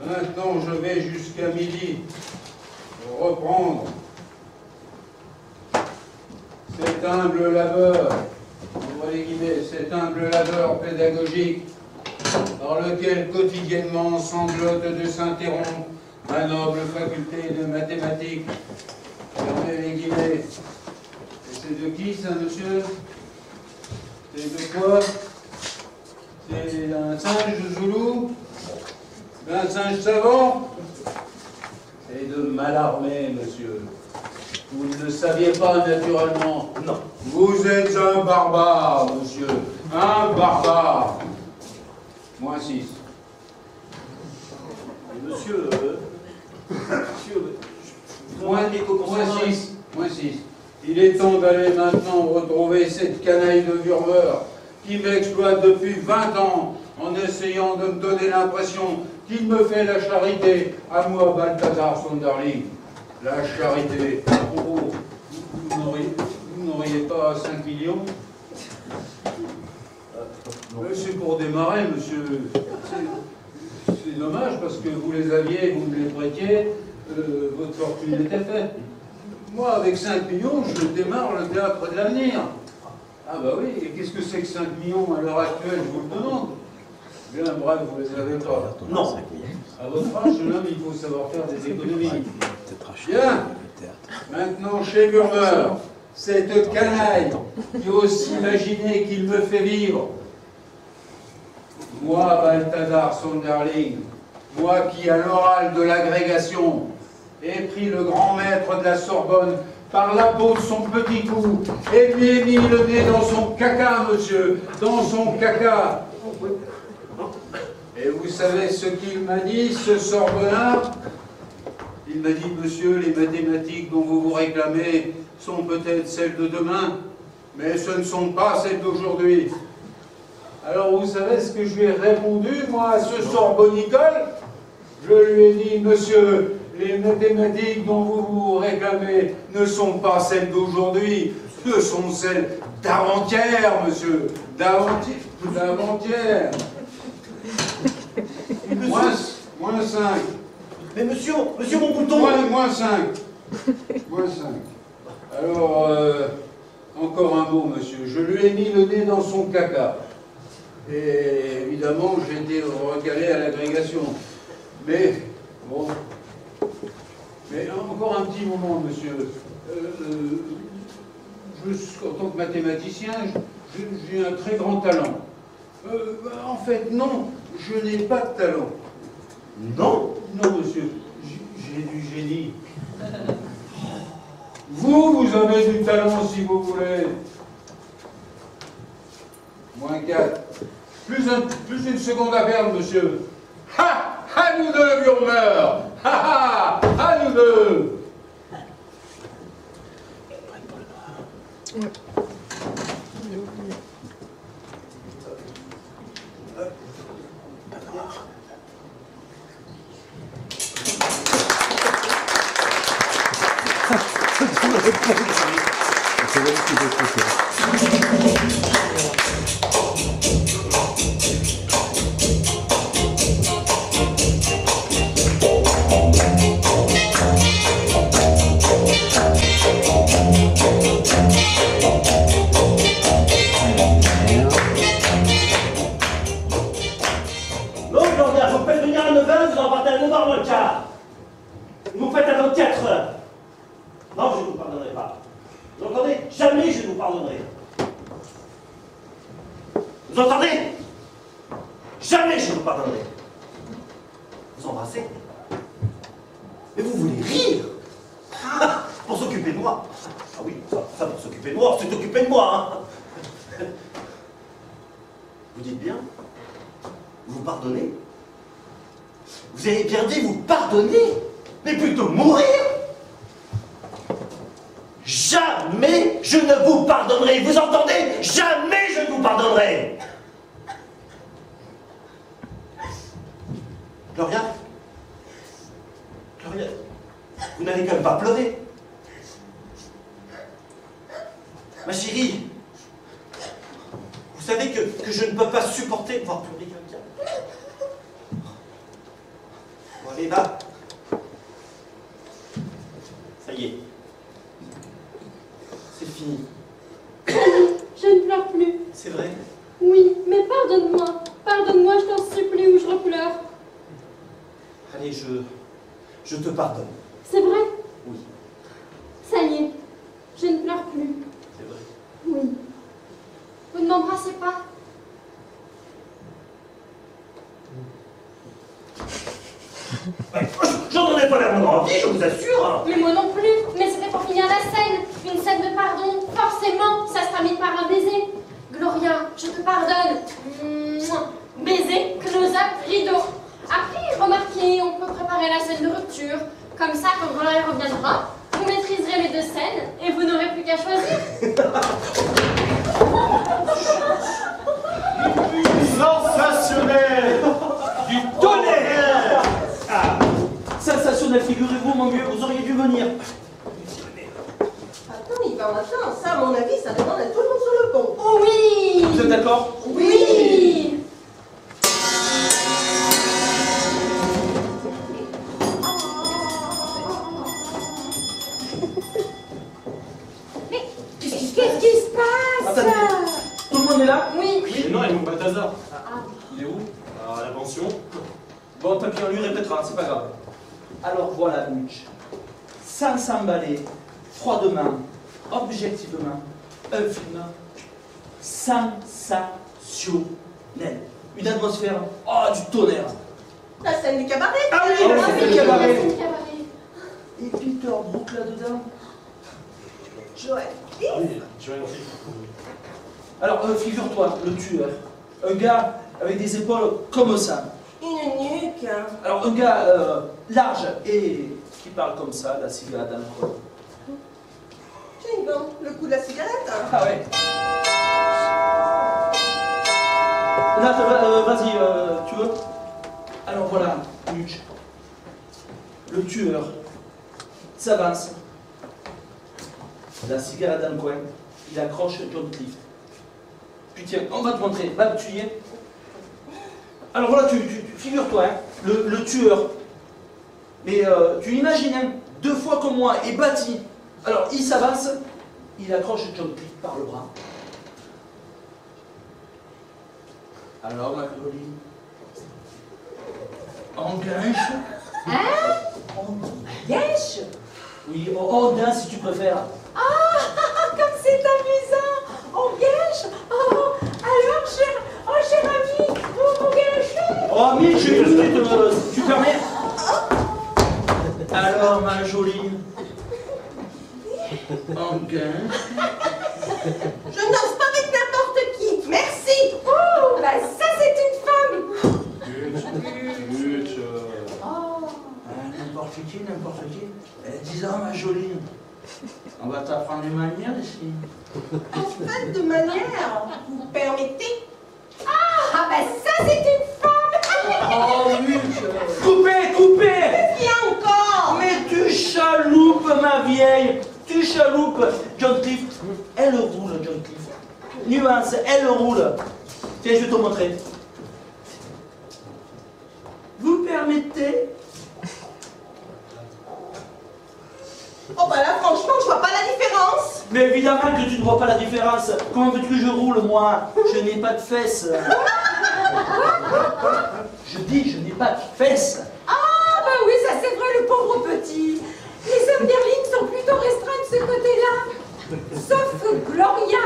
Maintenant, je vais jusqu'à midi reprendre cet humble labeur, ouvrez les guillemets, cet humble labeur pédagogique par lequel quotidiennement sanglote de s'interrompre ma noble faculté de mathématiques. Fermez les guillemets. Et c'est de qui ça, monsieur? C'est de quoi? C'est un singe zoulou? Un singe savant? C'est de Mallarmé, monsieur. Vous ne le saviez pas naturellement. Non. Vous êtes un barbare, monsieur. Un barbare. Moins 6. Monsieur, Moins 6. Moins 6. Il est temps d'aller maintenant retrouver cette canaille de Wurmer qui m'exploite depuis 20 ans en essayant de me donner l'impression qu'il me fait la charité à moi, Balthazar Sonderling. La charité. Oh, vous n'auriez pas 5 millions? C'est pour démarrer, monsieur. C'est dommage parce que vous les aviez, vous me les prêtiez, votre fortune était faite. Moi, avec 5 millions, je démarre le théâtre de l'avenir. Ah bah oui, et qu'est-ce que c'est que 5 millions à l'heure actuelle, je vous le demande? Bien, bref, vous les avez pas. Non. À votre âge, jeune homme, il faut savoir faire des économies. Bien. Maintenant, chez Wurmer, cette canaille qui ose s'imaginer qu'il me fait vivre. Moi, Balthazar Sonderling, moi qui, à l'oral de l'agrégation, ai pris le grand maître de la Sorbonne par la peau de son petit cou et lui ai mis le nez dans son caca, monsieur, dans son caca. Et vous savez ce qu'il m'a dit, ce Sorbonnard? Il m'a dit, monsieur, les mathématiques dont vous vous réclamez sont peut-être celles de demain, mais ce ne sont pas celles d'aujourd'hui. Alors vous savez ce que je lui ai répondu, moi, à ce Sorbonicole? Je lui ai dit, monsieur, les mathématiques dont vous vous réclamez ne sont pas celles d'aujourd'hui, ce sont celles d'avant-hier, monsieur, d'avant-hier. Moins 5. Mais monsieur mon bouton. Moins 5. Moins 5. Alors, encore un mot, monsieur. Je lui ai mis le nez dans son caca. Et évidemment, j'ai été recalé à l'agrégation. Mais, bon. Mais encore un petit moment, monsieur. En tant que mathématicien, j'ai un très grand talent. En fait, non, je n'ai pas de talent. Non? Non, monsieur, j'ai du génie. Vous avez du talent, si vous voulez. Moins 4. Plus une seconde à perdre, monsieur. Ha! À nous deux, Wurmer! Ha ha! À nous deux! Vous faites à 24 heures. Non, je ne vous pardonnerai pas. Vous entendez? Jamais je ne vous pardonnerai. Vous entendez? Jamais je ne vous pardonnerai. Vous embrassez? Mais vous voulez rire? Pour s'occuper de moi? Ah oui, ça pour s'occuper de moi, c'est s'occuper de moi. Hein. Vous dites bien? Vous pardonnez? Vous avez bien dit vous pardonnez? Mais plutôt mourir? Jamais je ne vous pardonnerai. Vous entendez? Jamais je ne vous pardonnerai. Gloria? Gloria, vous n'allez quand même pas pleurer. Ma chérie, vous savez que je ne peux pas supporter de voir pleurer quelqu'un. Bon, allez, va. Ça y est. C'est fini. Je ne pleure plus. C'est vrai? Oui, mais pardonne-moi. Pardonne-moi, je t'en supplie, ou je repleure. Allez, je te pardonne. C'est vrai? Oui. Ça y est, je ne pleure plus. C'est vrai. Oui. Vous ne m'embrassez pas? J'en ai pas la moindre envie, je vous assure. Mais moi non plus. Mais c'était pour finir la termine par un baiser. Gloria, je te pardonne. Mouah. Baiser, close-up, rideau. Après, remarquez, on peut préparer la scène de rupture. Comme ça, quand Gloria reviendra, vous maîtriserez les deux scènes et vous n'aurez plus qu'à choisir. Sensationnel! Du tonnerre! Ah, sensationnel, figurez-vous, mon vieux, vous auriez dû venir. Attends, Yvan, attends, ça, à mon avis, ça demande à tout le monde sur le pont. Oh oui! Vous êtes d'accord? Oui! Qu'est-ce qui se passe? Attendez, tout le monde est là? Oui! Mais non, il manque Balthazar. Ah. Il est où? À la pension. Bon, tant pis, on lui répétera, c'est pas grave. Alors voilà, Mitch. Sans s'emballer, froidement, objectivement, un film sensationnel. Une atmosphère, oh, du tonnerre. La scène du cabaret. Ah oui, Ah la oui, scène du la cabaret. scène du cabaret. Et Peter Brook là-dedans. Joël. Ah oui, tu as une fille. Alors, figure-toi, le tueur, un gars avec des épaules comme ça. Une nuque. Alors, un gars large et qui parle comme ça, la cigarette dans le coin. Tiens, Yvan, le coup de la cigarette. Ah ouais. Là, vas-y, tu veux? Alors voilà, Mitch. Le tueur s'avance. La cigarette dans le coin. Il accroche John Cliff. Puis tiens, on va te montrer. Va, tu y es. Alors voilà, figure-toi, hein, le tueur. Mais tu imagines, hein, 2 fois comme moi, est bâti. Alors il s'avance, il accroche John Cliff par le bras. Alors, ma jolie, en guinche. Hein? Gèche? Oui, en dain si tu préfères. Ah, comme c'est amusant! On gâche! Oh, alors, cher ami, on gâche! Oh, Mitch, tout de suite, tu permets? Alors, ma jolie, en guinche. Je n'ose pas avec n'importe qui. Merci. Oh, bah ça, c'est une femme! N'importe qui. Disons, ma jolie, on va t'apprendre des manières ici. En fait, de manière, vous permettez? Ah, bah ça, c'est une femme! Oh, Mitch, coupez! Qui encore? Mais tu chaloupes, ma vieille, tu chaloupes. John Cliff, elle roule, John Cliff. Nuance, elle roule. Tiens, je vais te montrer. Vous permettez? Oh bah là, franchement, je vois pas la différence. Mais évidemment que tu ne vois pas la différence. Comment veux-tu que je roule, moi? Je n'ai pas de fesses. Je dis, je n'ai pas de fesses. Ah, bah oui, ça c'est vrai, le pauvre petit. Les hommes d'Erling sont plutôt restreints de ce côté-là. Sauf Gloria,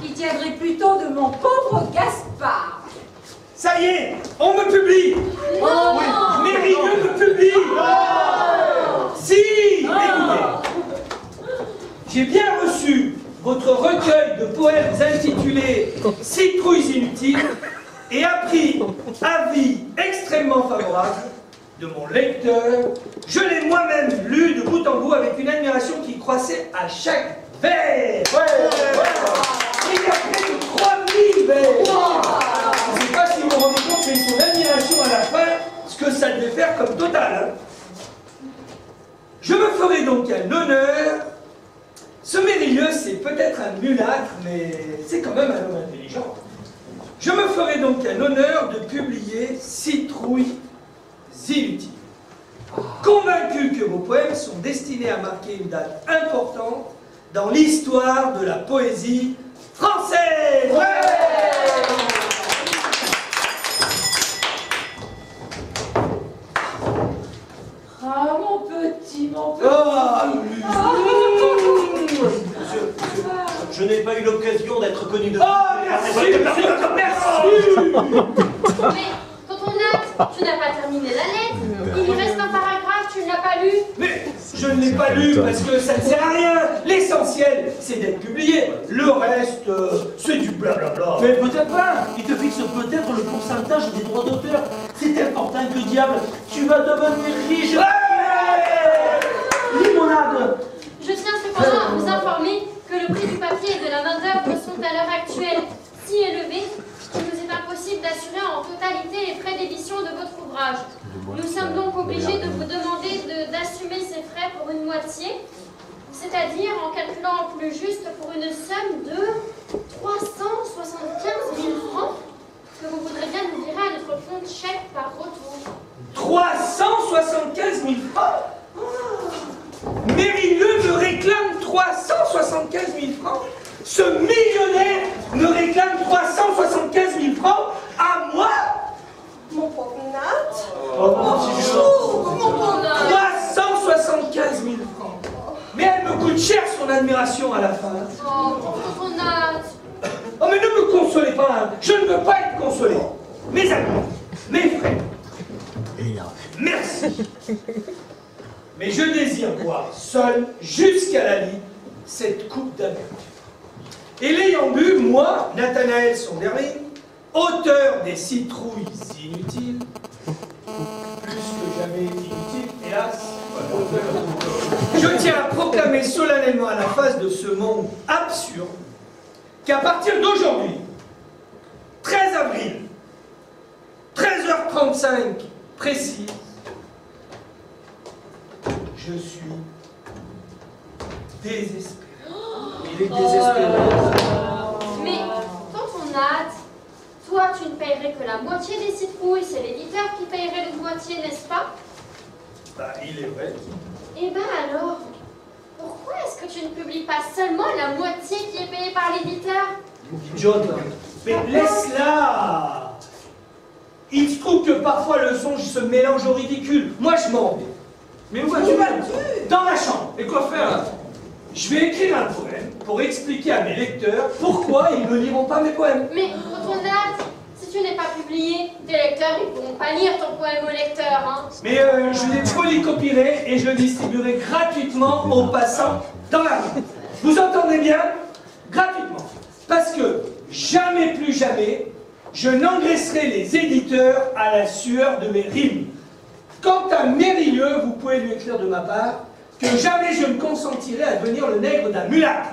qui tiendrait plutôt de mon pauvre Gaspard. Ça y est, on me publie. Oh, Mérilleux me publie. Si, écoutez, j'ai bien reçu votre recueil de poèmes intitulé Citrouilles inutiles et appris avis extrêmement favorable de mon lecteur. Je l'ai moi-même lu de bout en bout avec une admiration qui croissait à chaque vers. Il y a près de 3000 vers. Je ne sais pas si vous vous rendez compte, mais son admiration à la fin, ce que ça devait faire comme total. Hein. Je me ferai donc un honneur. Ce Mérilleux, c'est peut-être un mulâtre, mais c'est quand même un homme intelligent. Je me ferai donc un honneur de publier Citrouilles inutiles. Convaincu que vos poèmes sont destinés à marquer une date importante dans l'histoire de la poésie française. Ah, mon petit. Je n'ai pas eu l'occasion d'être connu de... Merci. Mais, Tourtonate, tu n'as pas terminé la lettre. Il lui reste un paragraphe, tu ne l'as pas lu. Mais je ne l'ai pas lu parce que ça ne sert à rien. L'essentiel L'essentiel, c'est d'être publié. Le reste, c'est du blablabla. Mais peut-être pas. Il te fixe peut-être le pourcentage des droits d'auteur. C'est important que diable, tu vas devenir riche. Limonade. Je tiens cependant à vous informer que le prix du papier et de la main-d'œuvre sont à l'heure actuelle si élevés qu'il nous est impossible d'assurer en totalité les frais d'édition de votre ouvrage. Nous sommes donc obligés de vous demander d'assumer ces frais pour une moitié, c'est-à-dire en calculant plus juste pour une somme de 375 000 francs que vous voudrez bien nous virer à notre compte chèque par retour. 375 000 francs. Mérilleux me réclame 375 000 francs. Ce millionnaire me réclame 375 000 francs à moi. Mon pauvre Nat. Oh, Mon pauvre Nat. 375 000 francs. Mais elle me coûte cher son admiration à la fin. Oh, pauvre Nat. Oh, mais ne me consolez pas, hein. Je ne veux pas être consolé. Mes amis, mes frères, merci. Mais je désire boire seul, jusqu'à la lie, cette coupe d'Amérique. Et l'ayant bu, moi, Nathanaël Sonderling, auteur des citrouilles inutiles, plus que jamais inutiles, hélas, je tiens à proclamer solennellement à la face de ce monde absurde qu'à partir d'aujourd'hui, 13 avril, 13h35 précis, je suis désespéré. Il est désespéré. Mais, tonton Nat, toi tu ne payerais que la moitié des citrouilles, c'est l'éditeur qui payerait l'autre moitié, n'est-ce pas? Bah, il est vrai. Eh ben alors, pourquoi est-ce que tu ne publies pas seulement la moitié qui est payée par l'éditeur? John, mais laisse-la. Il se trouve que parfois le songe se mélange au ridicule. Moi, je m'en vais. Mais où vas-tu même? Dans ma chambre. Et quoi faire là? Je vais écrire un poème pour expliquer à mes lecteurs pourquoi ils ne liront pas mes poèmes. Mais, tonton Nat, si tu n'es pas publié, tes lecteurs ne pourront pas lire ton poème au lecteur, hein. Mais je les polycopierai et je le distribuerai gratuitement aux passants dans la rue. Vous entendez bien? Gratuitement. Parce que jamais plus jamais, je n'engraisserai les éditeurs à la sueur de mes rimes. Quant à Mérilleux, vous pouvez lui écrire de ma part que jamais je ne consentirai à devenir le nègre d'un mulâtre.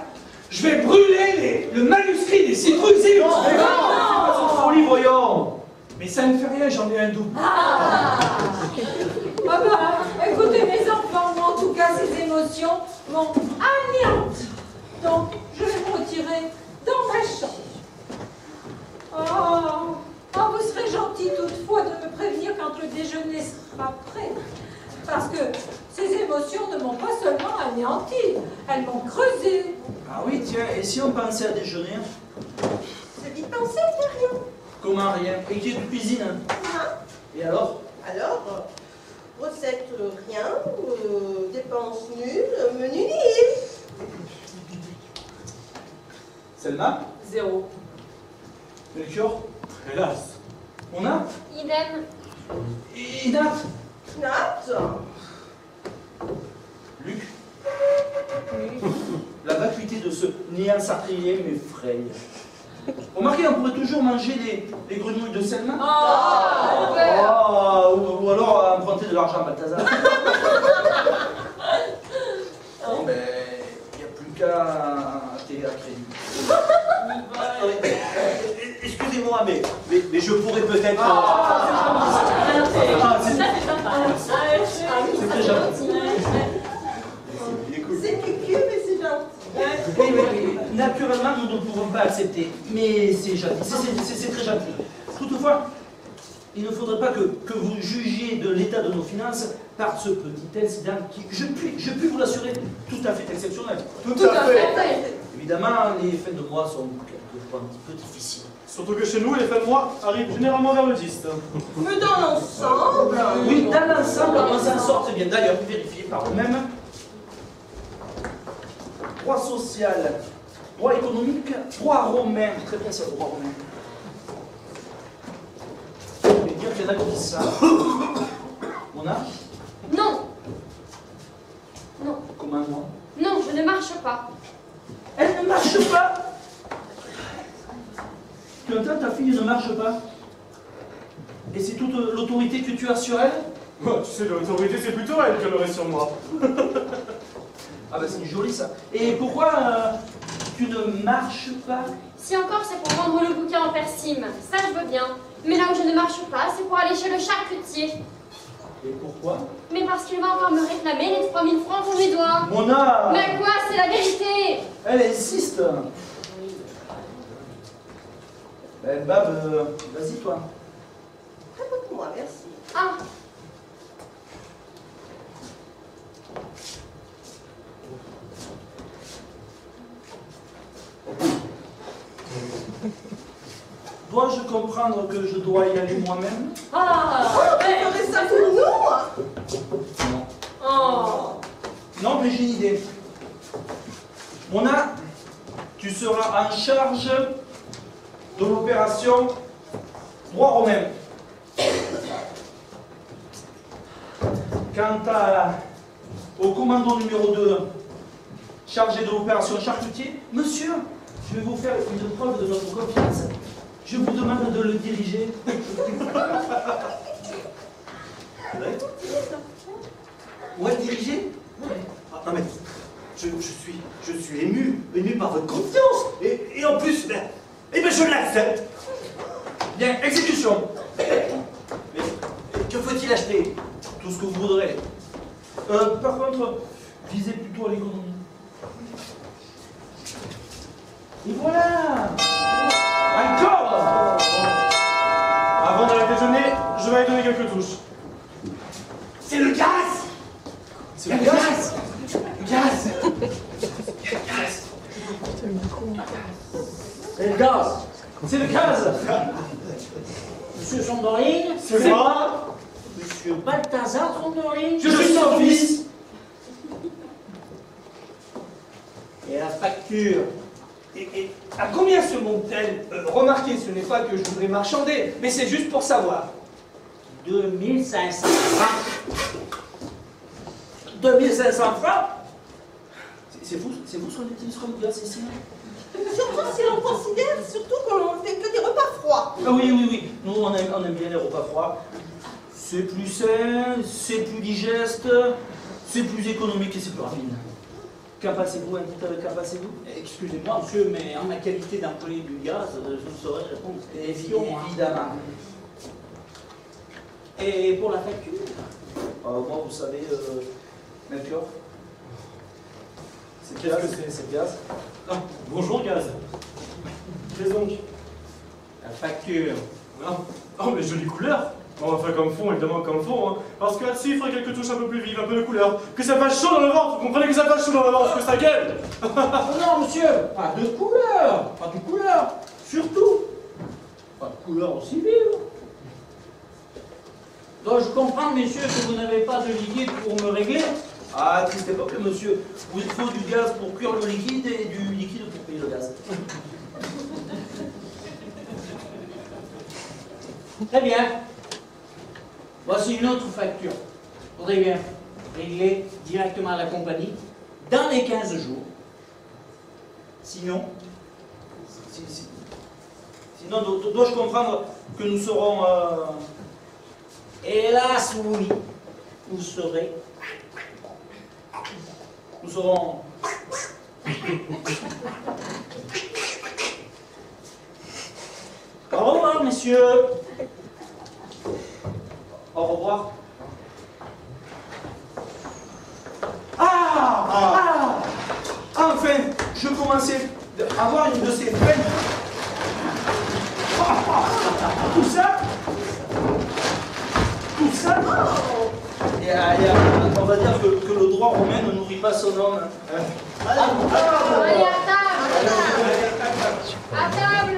Je vais brûler le manuscrit des citrouilles inutiles. C'est pas cette folie, voyons. Mais ça ne fait rien, j'en ai un double. Ah bah, écoutez mes enfants, moi en tout cas ces émotions m'ont anéanti. Donc je vais me retirer dans ma chambre. Oh, vous serez gentil toutefois de me prévenir quand le déjeuner sera prêt. Parce que ces émotions ne m'ont pas seulement anéanti, elles m'ont creusé. Ah oui, tiens, et si on pensait à déjeuner? C'est vite pensé, c'est rien. Comment rien? Et qui est de cuisine? Hein? Et alors? Alors, recette rien, dépenses nulles, menu nul. Selma? 0. Melchior? Hélas. On a? Idem. Et Nat? Nat. Luc? La vacuité de ce néant sartrier m'effraie. Remarquez, on pourrait toujours manger les grenouilles de Selma. Ou alors emprunter de l'argent à Balthazar. Bon, ben, il n'y a plus qu'à acheter à crédit. Excusez-moi, mais je pourrais peut-être... C'est très gentil. C'est cucu, mais c'est gentil. Oui. Naturellement, nous ne pouvons pas accepter. Mais c'est gentil, c'est très gentil. Toutefois, il ne faudrait pas que vous jugiez de l'état de nos finances par ce petit incident qui, je puis vous l'assurer, tout à fait exceptionnel. Tout à fait. Évidemment, les fins de mois sont quelquefois un petit peu difficiles. Surtout que chez nous, les fins de mois arrivent généralement vers le 10. Mais dans l'ensemble... Oui, dans l'ensemble, on s'en sort très bien. D'ailleurs, vérifiez par vous-même. Droit social, droit économique, droit romain. Très bien, c'est le droit romain. Je vais dire qu'il y en a qui disent ça. Mona? Non. Non. Comment non? Non, je ne marche pas. Elle ne marche pas. Tu entends, ta fille ne marche pas. Et c'est toute l'autorité que tu as sur elle? Oh, tu sais, l'autorité, c'est plutôt elle qu'elle aurait sur moi. Ah bah c'est joli ça. Et pourquoi tu ne marches pas? Si encore c'est pour vendre le bouquin en persime, ça je veux bien. Mais là où je ne marche pas, c'est pour aller chez le charcutier. Et pourquoi? Mais parce qu'il va encore me réclamer les 3000 francs pour mes doigts. Mona! Mais quoi, c'est la vérité! Elle insiste. Ben Bab, vas-y toi. Très peu pour moi, merci. Ah! Dois-je comprendre que je dois y aller moi-même? Ah, Tu ferais ça pour nous? Non. oh. Non, mais j'ai une idée. Mona, tu seras en charge de l'opération droit romain. Quant au commando numéro 2, chargé de l'opération charcutier, monsieur, je vais vous faire une preuve de notre confiance. Je vous demande de le diriger. Ouais, diriger? Ah, non mais, je suis ému par votre confiance. Et en plus, je l'accepte. Bien, exécution. Mais que faut-il acheter? Tout ce que vous voudrez. Par contre, visez plutôt à l'économie. Et voilà! Encore! Avant d'aller déjeuner, je vais aller donner quelques touches. C'est le gaz! C'est le gaz! Le gaz! C'est le gaz. C'est le gaz! Monsieur Sondorine. C'est moi! Monsieur Balthazar Sondorine. Je suis son fils! Et la facture. Et à combien se monte-t-elle? Remarquez, ce n'est pas que je voudrais marchander, mais c'est juste pour savoir. 2500 francs. 2500 francs? C'est vous ce qu'on utilise comme gaz ici? Surtout si l'on considère surtout qu'on ne fait que des repas froids. Ah oui. Nous, on aime bien les repas froids. C'est plus sain, c'est plus digeste, c'est plus économique et c'est plus rapide. Qu'en pensez-vous, qu'en pensez-vous? Excusez-moi, monsieur, mais en ma qualité d'employé du gaz, je ne saurais répondre à cette question. Évidemment. Et pour la facture? Moi, vous savez, Melchior, c'est gaz. Qu'est-ce que c'est gaz? Ah, bonjour gaz. Qu'est-ce donc? La facture. Oh, mais jolie couleur. Enfin, comme fond, évidemment, comme fond. Hein. Parce que là-dessus, il faudrait quelques touches un peu plus vives, un peu de couleur. Que ça fasse chaud dans le ventre. Vous comprenez que ça fasse chaud dans le ventre, que ça gueule. Non, monsieur, pas de couleur. Pas de couleur. Surtout, pas de couleur aussi vive. Dois-je comprendre, messieurs, que vous n'avez pas de liquide pour me régler? Ah, triste époque, monsieur. Vous il faut du gaz pour cuire le liquide et du liquide pour payer le gaz. Très bien. Voici une autre facture. Faudrait bien régler directement à la compagnie dans les 15 jours. Sinon, dois-je comprendre que nous serons... Hélas, oui. Vous serez. Nous serons... Au revoir, messieurs. Au revoir. Enfin, je commençais à avoir une de ces peines. Tout ça, et on va dire que le droit romain ne nourrit pas son homme. Allez, à table! À table!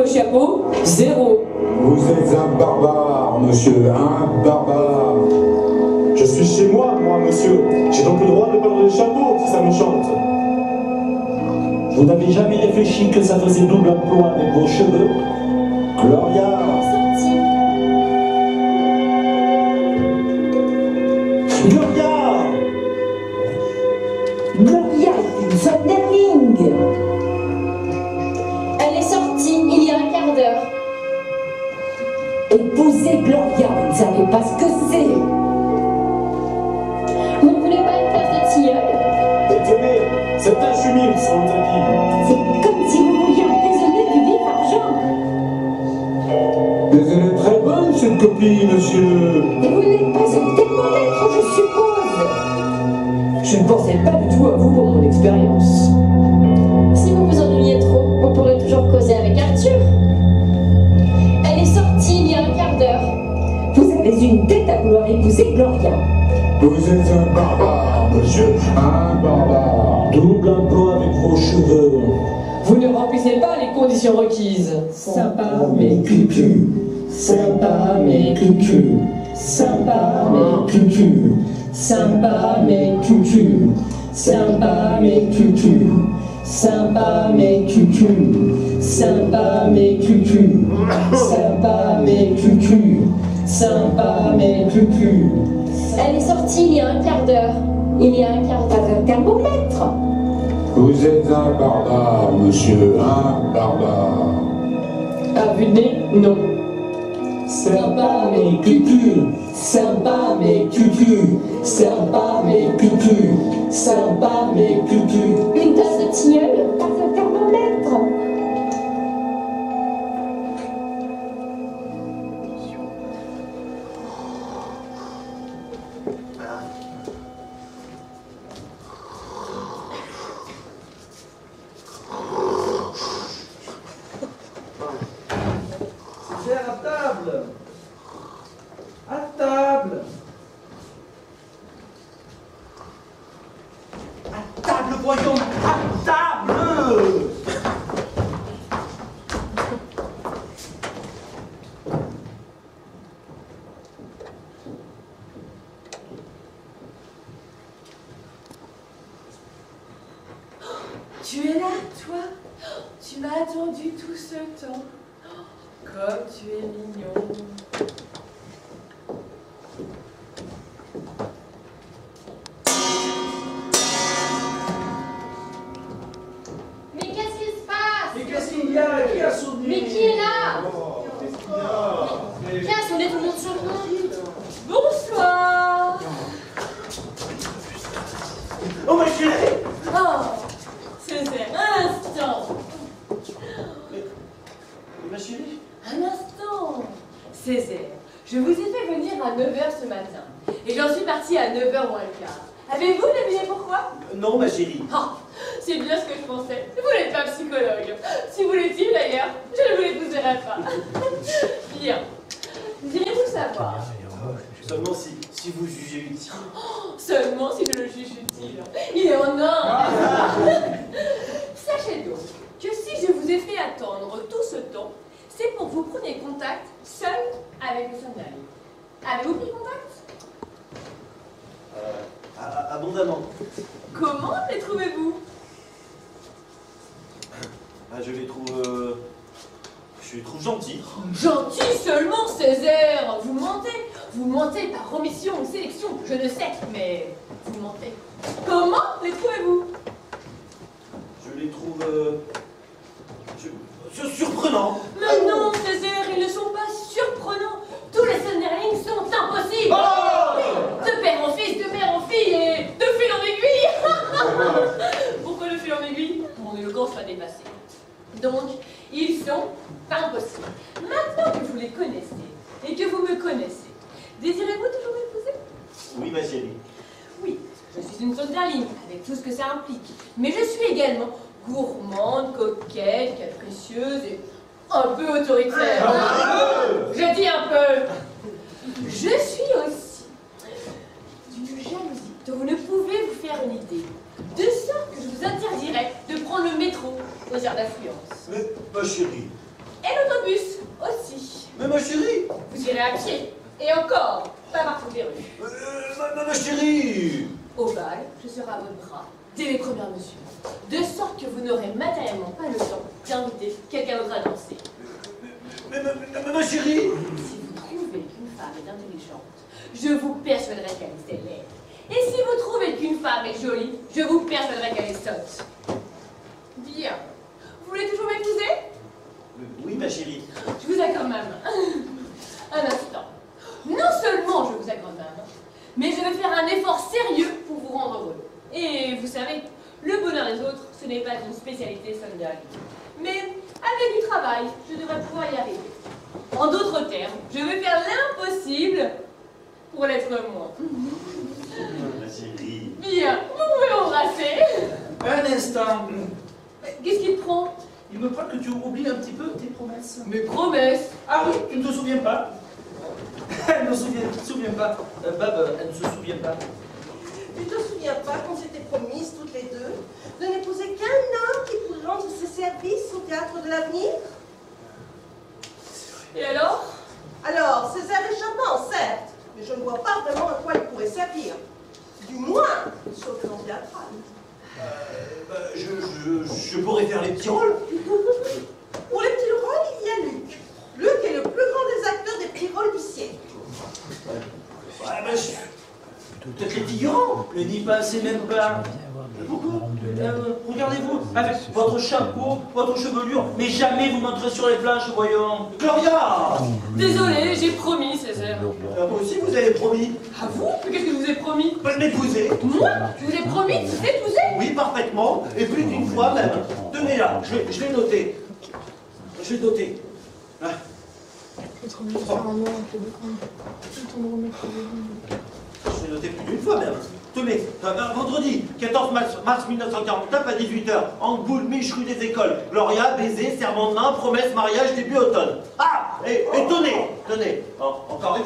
chapeau, 0. Vous êtes un barbare, monsieur, un barbare. Je suis chez moi, monsieur. J'ai donc le droit de prendre le chapeau, si ça me chante. Vous n'avez jamais réfléchi que ça faisait double emploi avec vos cheveux? Gloria. Gloria! Gloria est une Sonderling! Elle est sortie il y a un quart d'heure. Épousez Gloria, vous ne savez pas ce que c'est! Vous ne voulez pas une place de tilleul? Détenez, c'est un chumil sur le tapis. C'est comme si vous vouliez emprisonner du vif argent! Mais elle est très bonne, cette copie, monsieur. Et vous n'êtes pas un thermomètre, je suppose. Je ne pensais pas du tout à vous pour mon expérience. Si vous vous ennuyez trop, on pourrait toujours causer avec Arthur. Elle est sortie il y a un quart d'heure. Vous avez une tête à vouloir épouser Gloria. Vous êtes un barbare, monsieur, un barbare. Double emploi avec vos cheveux. Vous ne remplissez pas les conditions requises. Sympa, mais cucu. Sympa, mais cucu. Sympa, mais cucu. Sympa, mais cucu. Sympa, mais cucu. Sympa, mais cucu. Sympa, mais cucu. Sympa, mais cucu. Sympa, mais cucu. Elle est sortie il y a un quart d'heure. Il y a un quart d'heure. Un thermomètre. Vous êtes un barbare, monsieur, un barbare. À vue de nez, non. Sympa, mais cucu. Sympa, mais cucu. Sympa, mais cucu. Sympa, mais cucu. Une tasse de tilleul? Pas un thermomètre. À table. À table. À table, voyons. À table. Tu es là, toi? Tu m'as attendu tout ce temps. Comme tu es mignon. Mais qu'est-ce qui se passe? Mais qu'est-ce qu'il y a? Qui a sonné? Mais qui est là? Qui a sonné? Tout le monde sur nous. Bonsoir. Oh, ma chérie! Oh, c'est un instant. Ma chérie? Un instant. Césaire, je vous ai fait venir à 9 h ce matin. Et j'en suis partie à 9h moins le quart. Avez-vous deviné pourquoi? Non, ma chérie. Ah, c'est bien ce que je pensais. Vous n'êtes pas psychologue. Si vous l'étiez d'ailleurs, je ne vous l'épouserais pas. Bien. Désirez-vous le savoir? Seulement si vous jugez utile. Oh, seulement si je le juge utile. Il est en or. Sachez donc que si je vous ai fait attendre tout ce temps, c'est pour que vous preniez contact seul avec le sondier. Avez-vous pris contact? Abondamment. Comment les trouvez-vous? Je les trouve... je les trouve gentils. Gentil seulement, Césaire. Vous mentez. Vous mentez par omission ou sélection. Je ne sais, mais vous mentez. Comment les trouvez-vous? Je les trouve... surprenants. Mais non, Césaire, ils ne sont pas surprenants. Tous les Sonderlings sont impossibles. Oh De père en fils, de mère en fille et de fil en aiguille. Pourquoi le fil en aiguille? Mon éloquence va dépasser. Donc, ils sont impossibles. Maintenant que vous les connaissez et que vous me connaissez, désirez-vous toujours m'épouser? Oui, ma chérie. Oui, je suis une Sonderling, avec tout ce que ça implique. Mais je suis également gourmande, coquette, capricieuse et un peu autoritaire. Je dis un peu. Je suis aussi d'une jalousie dont vous ne pouvez vous faire une idée. De sorte que je vous interdirais de prendre le métro aux heures d'affluence. Mais, ma chérie. Et l'autobus aussi. Mais ma chérie. Vous irez à pied. Et encore, pas par toutes les rues. Ma chérie. Au bal, je serai à votre bras dès les premières mesures. De sorte que vous n'aurez matériellement pas le temps d'inviter quelqu'un d'autre à danser. Mais ma chérie. Si vous trouvez qu'une femme est intelligente, je vous persuaderai qu'elle est laide. Et si vous trouvez qu'une femme est jolie, je vous persuaderai qu'elle est sotte. Bien. Vous voulez toujours m'épouser? Oui, ma chérie. Je vous accorde ma main. Un instant. Non seulement je vous accorde ma main, mais je vais faire un effort sérieux pour vous rendre heureux. Et vous savez, le bonheur des autres, ce n'est pas une spécialité Sonderling. Mais avec du travail, je devrais pouvoir y arriver. En d'autres termes, je vais faire l'impossible pour l'être moi. Ma chérie. Bien, vous pouvez m'embrasser. Un instant. Qu'est-ce qui te prend? Il me paraît que tu oublies un petit peu tes promesses. Mes promesses? Ah oui, tu ne te souviens pas? Elle ne se souvient pas. Bab, elle ne se souvient pas. Tu te souviens pas qu'on s'était promises toutes les deux de n'épouser qu'un homme qui pourrait rendre ses services au théâtre de l'avenir? Et alors? Alors, Césaire est charmant, certes, mais je ne vois pas vraiment à quoi il pourrait servir. Du moins, sur le plan théâtral. Je pourrais faire les petits rôles. Pour les petits rôles, il y a Luc. Luc est le plus grand des acteurs des petits rôles du siècle. Peut-être les figurants. Ne dis pas assez, même pas. Regardez-vous, avec votre chapeau, votre chevelure, mais jamais vous montrez sur les planches, voyons. Gloria! Désolé, j'ai promis, Césaire. Moi aussi, vous avez promis. À vous? Mais qu'est-ce que je vous ai promis? Pas de m'épouser. Moi? Je vous ai promis de vous épouser? Oui, parfaitement, et plus d'une fois même. Tenez là, je l'ai noté. Je l'ai noté. Ah. Je l'ai noté plus d'une fois même. Tenez, vendredi, 14 mars 1949 à 18h, Angoul, Mich, rue des Écoles. Gloria, baiser, serment de main, promesse, mariage, début automne. Ah! Et tenez, encore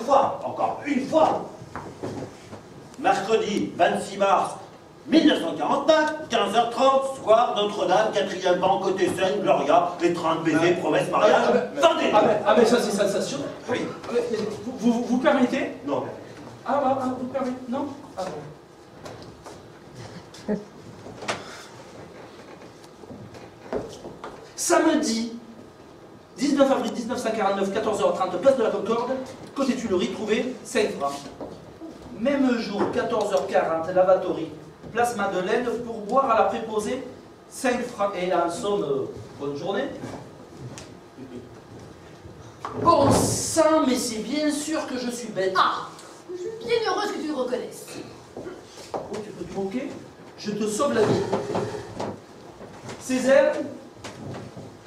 une fois. Mercredi, 26 mars 1949, 15h30, soir, Notre-Dame, 4e banc, côté Seine, Gloria, les trains de baiser, promesse, mariage, fin des mais ça c'est sensationnel. Oui. Vous permettez? Non. Vous permettez? Non? Ah bon. Samedi 19 avril 1949, 14h30, place de la Concorde, côté Tuileries, trouvé 5 francs. Même jour, 14h40, lavatory, place Madeleine, pour boire à la préposée, 5 francs. Et en somme, bonne journée. Bon sang, mais c'est bien sûr que je suis bête. Ah, je suis bien heureuse que tu le reconnaisses. Oh, tu peux te moquer? Je te sauve la vie. Césaire,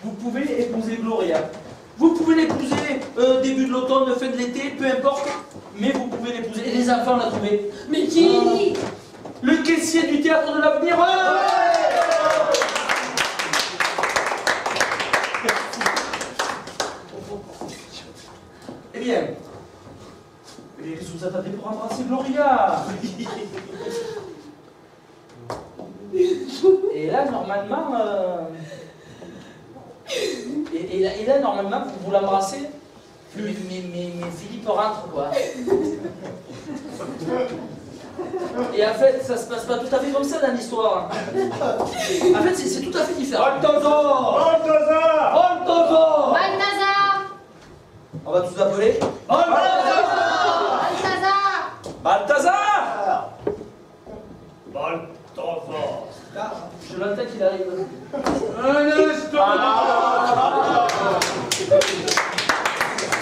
vous pouvez épouser Gloria. Vous pouvez l'épouser début de l'automne, fin de l'été, peu importe. mais vous pouvez l'épouser. Et les enfants, on l'a trouvé. Mais qui? Le caissier du théâtre de l'avenir. Eh bien, qu'est-ce que vous attendez pour embrasser Gloria? Et là, normalement, et là, normalement, vous l'embrassez, mais Philippe rentre, quoi. Et en fait, ça se passe pas tout à fait comme ça dans l'histoire. En fait, c'est tout à fait différent. Balthazar! Balthazar! Balthazar! On va tous l'appeler Balthazar! Balthazar! Balthazar! Je l'entends qu'il arrive. Un instant!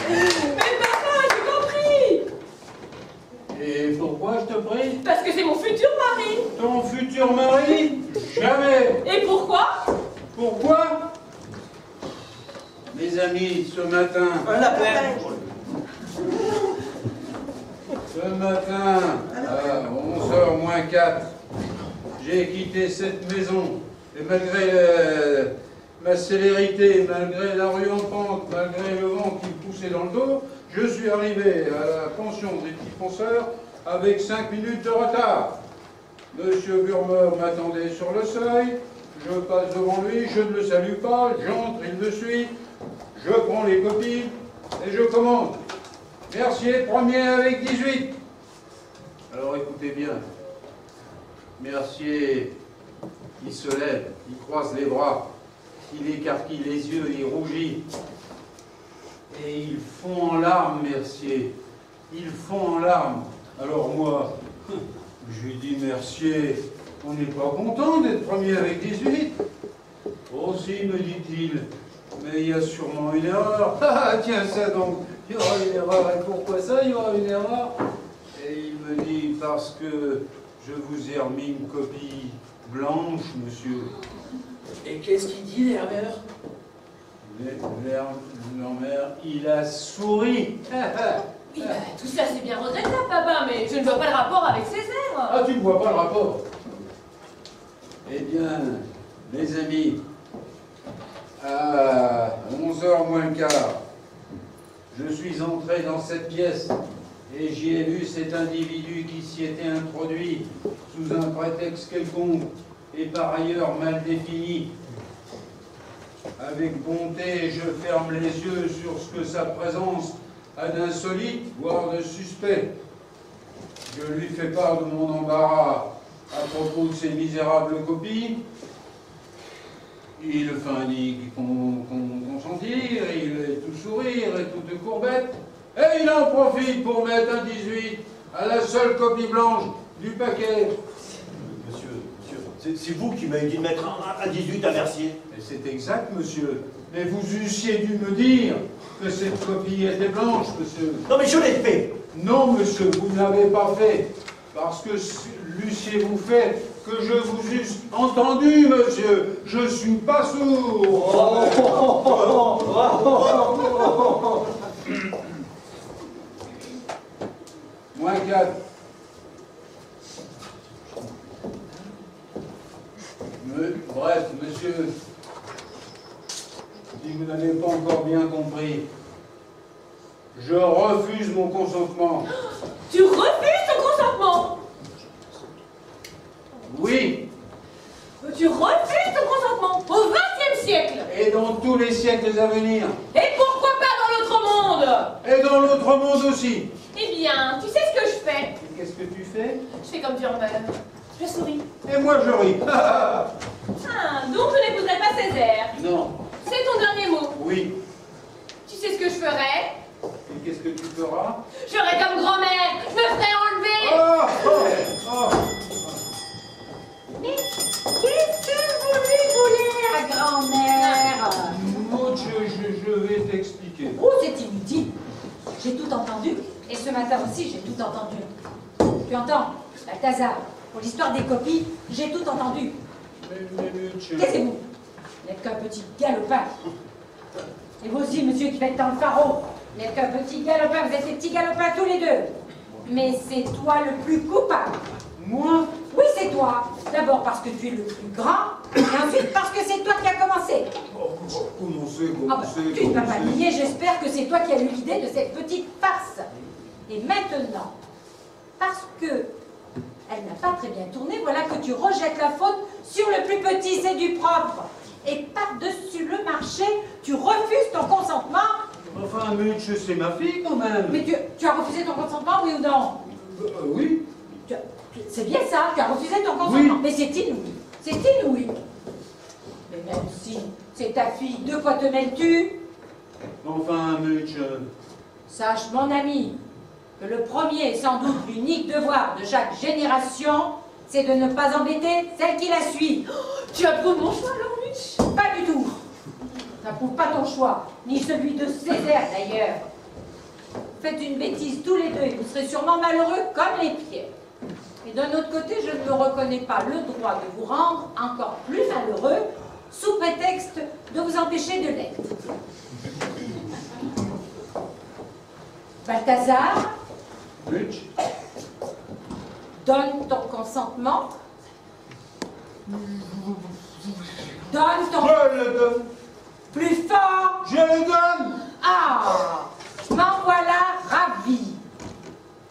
Mais papa, j'ai compris! Et pourquoi je te prie? Parce que c'est mon futur mari! Ton futur mari? Jamais! Et pourquoi? Pourquoi? Mes amis, ce matin... Un lapin. Ce matin, à 11h moins 4, j'ai quitté cette maison. Et malgré ma célérité, malgré la rue en pente, malgré le vent qui me poussait dans le dos, je suis arrivé à la pension des petits fonceurs avec 5 minutes de retard. Monsieur Burmer m'attendait sur le seuil, je passe devant lui, je ne le salue pas, j'entre, il me suit, je prends les copies et je commande. Mercier, premier avec 18. Alors écoutez bien. Mercier, il se lève, il croise les bras, il écarquille les yeux, il rougit. Et il fond en larmes, Mercier. Il fond en larmes. Alors moi, je lui dis, Mercier, on n'est pas content d'être premier avec 18. Oh si, me dit-il, mais il y a sûrement une erreur. Ah tiens, ça donc, il y aura une erreur. Et pourquoi ça, il y aura une erreur? Et il me dit, parce que je vous ai remis une copie blanche, monsieur. Et qu'est-ce qu'il dit, Lermer? Lermer, il a souri. Oui, bah, tout ça c'est bien regrettable, papa, mais je ne vois pas le rapport avec Césaire. Ah, tu ne vois pas le rapport? Eh bien, mes amis, à 11h moins le quart, je suis entré dans cette pièce et j'y ai vu cet individu qui s'y était introduit sous un prétexte quelconque et par ailleurs mal défini. Avec bonté, je ferme les yeux sur ce que sa présence a d'insolite, voire de suspect. Je lui fais part de mon embarras à propos de ces misérables copies. Il feindit consentir, il est tout sourire et toute courbette, et il en profite pour mettre un 18 à la seule copie blanche du paquet. Monsieur, c'est vous qui m'avez dit de mettre un 18 à Mercier. Et c'est exact, monsieur. Mais vous eussiez dû me dire que cette copie était blanche, monsieur. Non, mais je l'ai fait. Non, monsieur, vous ne l'avez pas fait. Parce que l'eussiez-vous fait que je vous eusse entendu, monsieur. Je suis pas sourd. Moins 4. Bref, monsieur, si vous n'avez pas encore bien compris, je refuse mon consentement. Tu refuses ton consentement? Oui. Tu refuses ton consentement au XXe siècle? Et dans tous les siècles à venir. Et pourquoi pas dans l'autre monde? Et dans l'autre monde aussi. Eh bien, tu sais ce que je fais? Qu'est-ce que tu fais? Je fais comme Burmer. Je souris. Et moi je ris. Ah, donc je n'épouserai pas Césaire. Non. C'est ton dernier mot. Oui. Tu sais ce que je ferais? Et qu'est-ce que tu feras? Je ferais comme grand-mère. Je me ferais enlever. Oh, oh, oh. Mais qu'est-ce que vous lui voulez à grand-mère? Maud, je vais t'expliquer. Oh, c'est inutile. J'ai tout entendu. Et ce matin aussi, j'ai tout entendu. Tu entends, Balthazar, pour l'histoire des copies, j'ai tout entendu. Taisez-vous. Vous n'êtes qu'un petit galopin. Et vous aussi, monsieur qui faites dans le pharaon, vous n'êtes qu'un petit galopin. Vous êtes des petits galopins tous les deux. Mais c'est toi le plus coupable. Moi? Oui, c'est toi. D'abord parce que tu es le plus grand, et ensuite parce que c'est toi qui as commencé. Comment c'est, Tu ne vas pas nier, j'espère que c'est toi qui as eu l'idée de cette petite farce. Et maintenant, parce que elle n'a pas très bien tourné, voilà que tu rejettes la faute sur le plus petit, c'est du propre. Et par-dessus le marché, tu refuses ton consentement. Enfin, Mutch, c'est ma fille quand même. Mais tu as refusé ton consentement, oui ou non? Oui. C'est bien ça, tu as refusé ton consentement. Oui. Mais c'est inouï. C'est inouï. Mais même si c'est ta fille, de quoi te mêles-tu? Enfin, Mutch... Sache, mon ami, que le premier et sans doute l'unique devoir de chaque génération, c'est de ne pas embêter celle qui la suit. Oh, tu approuves mon choix, alors, Mutch? Pas du tout. Tu n'approuves pas ton choix, ni celui de Césaire d'ailleurs. Faites une bêtise tous les deux et vous serez sûrement malheureux comme les pierres. Et d'un autre côté, je ne me reconnais pas le droit de vous rendre encore plus malheureux sous prétexte de vous empêcher de l'être. Balthazar, Mutch, donne ton consentement. Donne ton... Je le donne. Plus fort. Je le donne. Ah, m'en voilà ravi.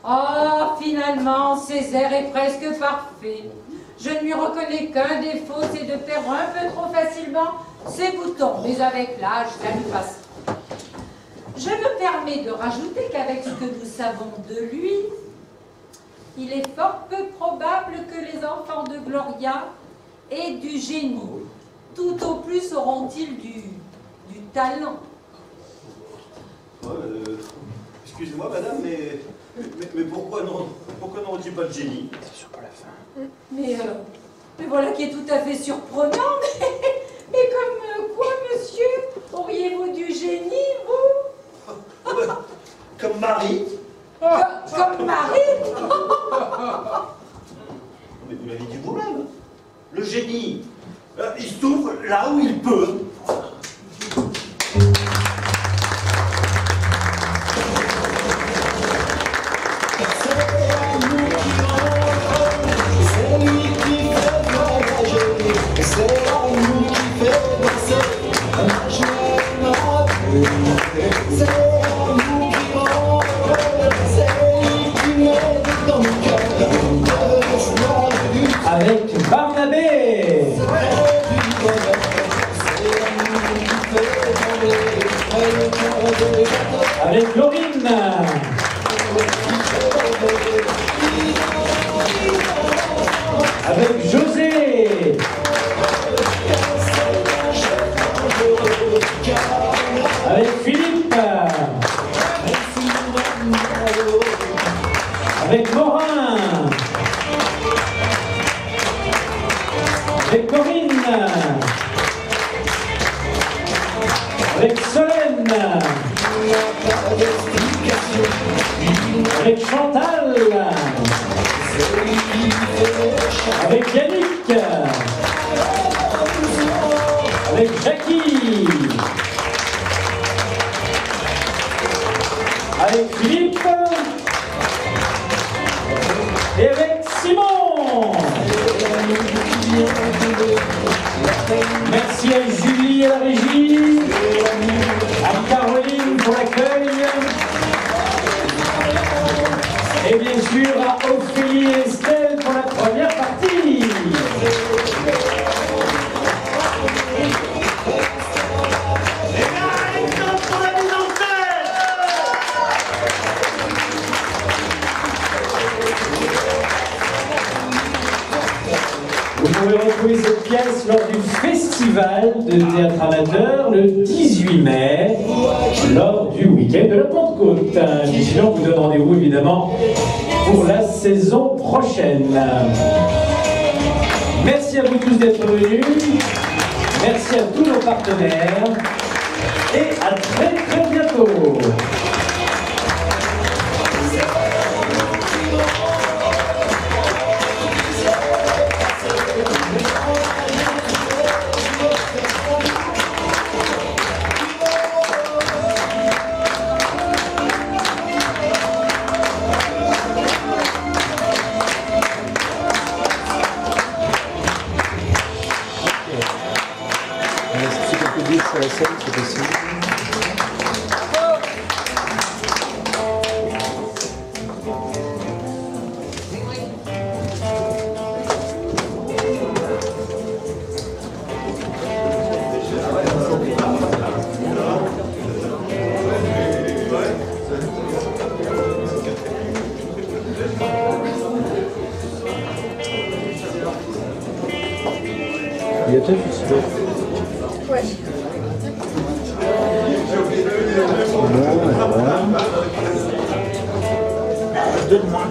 Oh, finalement, Césaire est presque parfait. Je ne lui reconnais qu'un défaut, c'est de perdre un peu trop facilement ses boutons. Mais avec l'âge, ça lui passe. Je me permets de rajouter qu'avec ce que nous savons de lui, il est fort peu probable que les enfants de Gloria aient du génie. Tout au plus auront-ils du talent. Excusez-moi, madame, mais pourquoi n'ont dit pas de génie? C'est sûr pas la fin. Mais voilà qui est tout à fait surprenant. Mais comme quoi, monsieur? Auriez-vous du génie, vous? Comme Marie? Comme Marie? Mais vous l'avez dit vous-même. Le génie, il se trouve là où il peut. Avec Barnabé. Avec Laurine. Avec José. Avec Philippe. Avec Morin. Avec Corinne. Avec Solène. Avec Chantal. Avec Yannick. Avec Jackie. Avec Philippe. Et avec Simon. Merci à Julie à la régie, à Caroline pour l'accueil, et bien sûr à Ophélie et Estelle pour la première partie. Vous pouvez retrouver cette pièce lors du festival de théâtre amateur le 18 mai, lors du week-end de la Pentecôte. Sinon, vous donne rendez-vous évidemment pour la saison prochaine. Merci à vous tous d'être venus. Merci à tous nos partenaires. Et à très très bientôt. scène, c'est possible. Il y a peut-être une situation. Ouais. Donne-moi.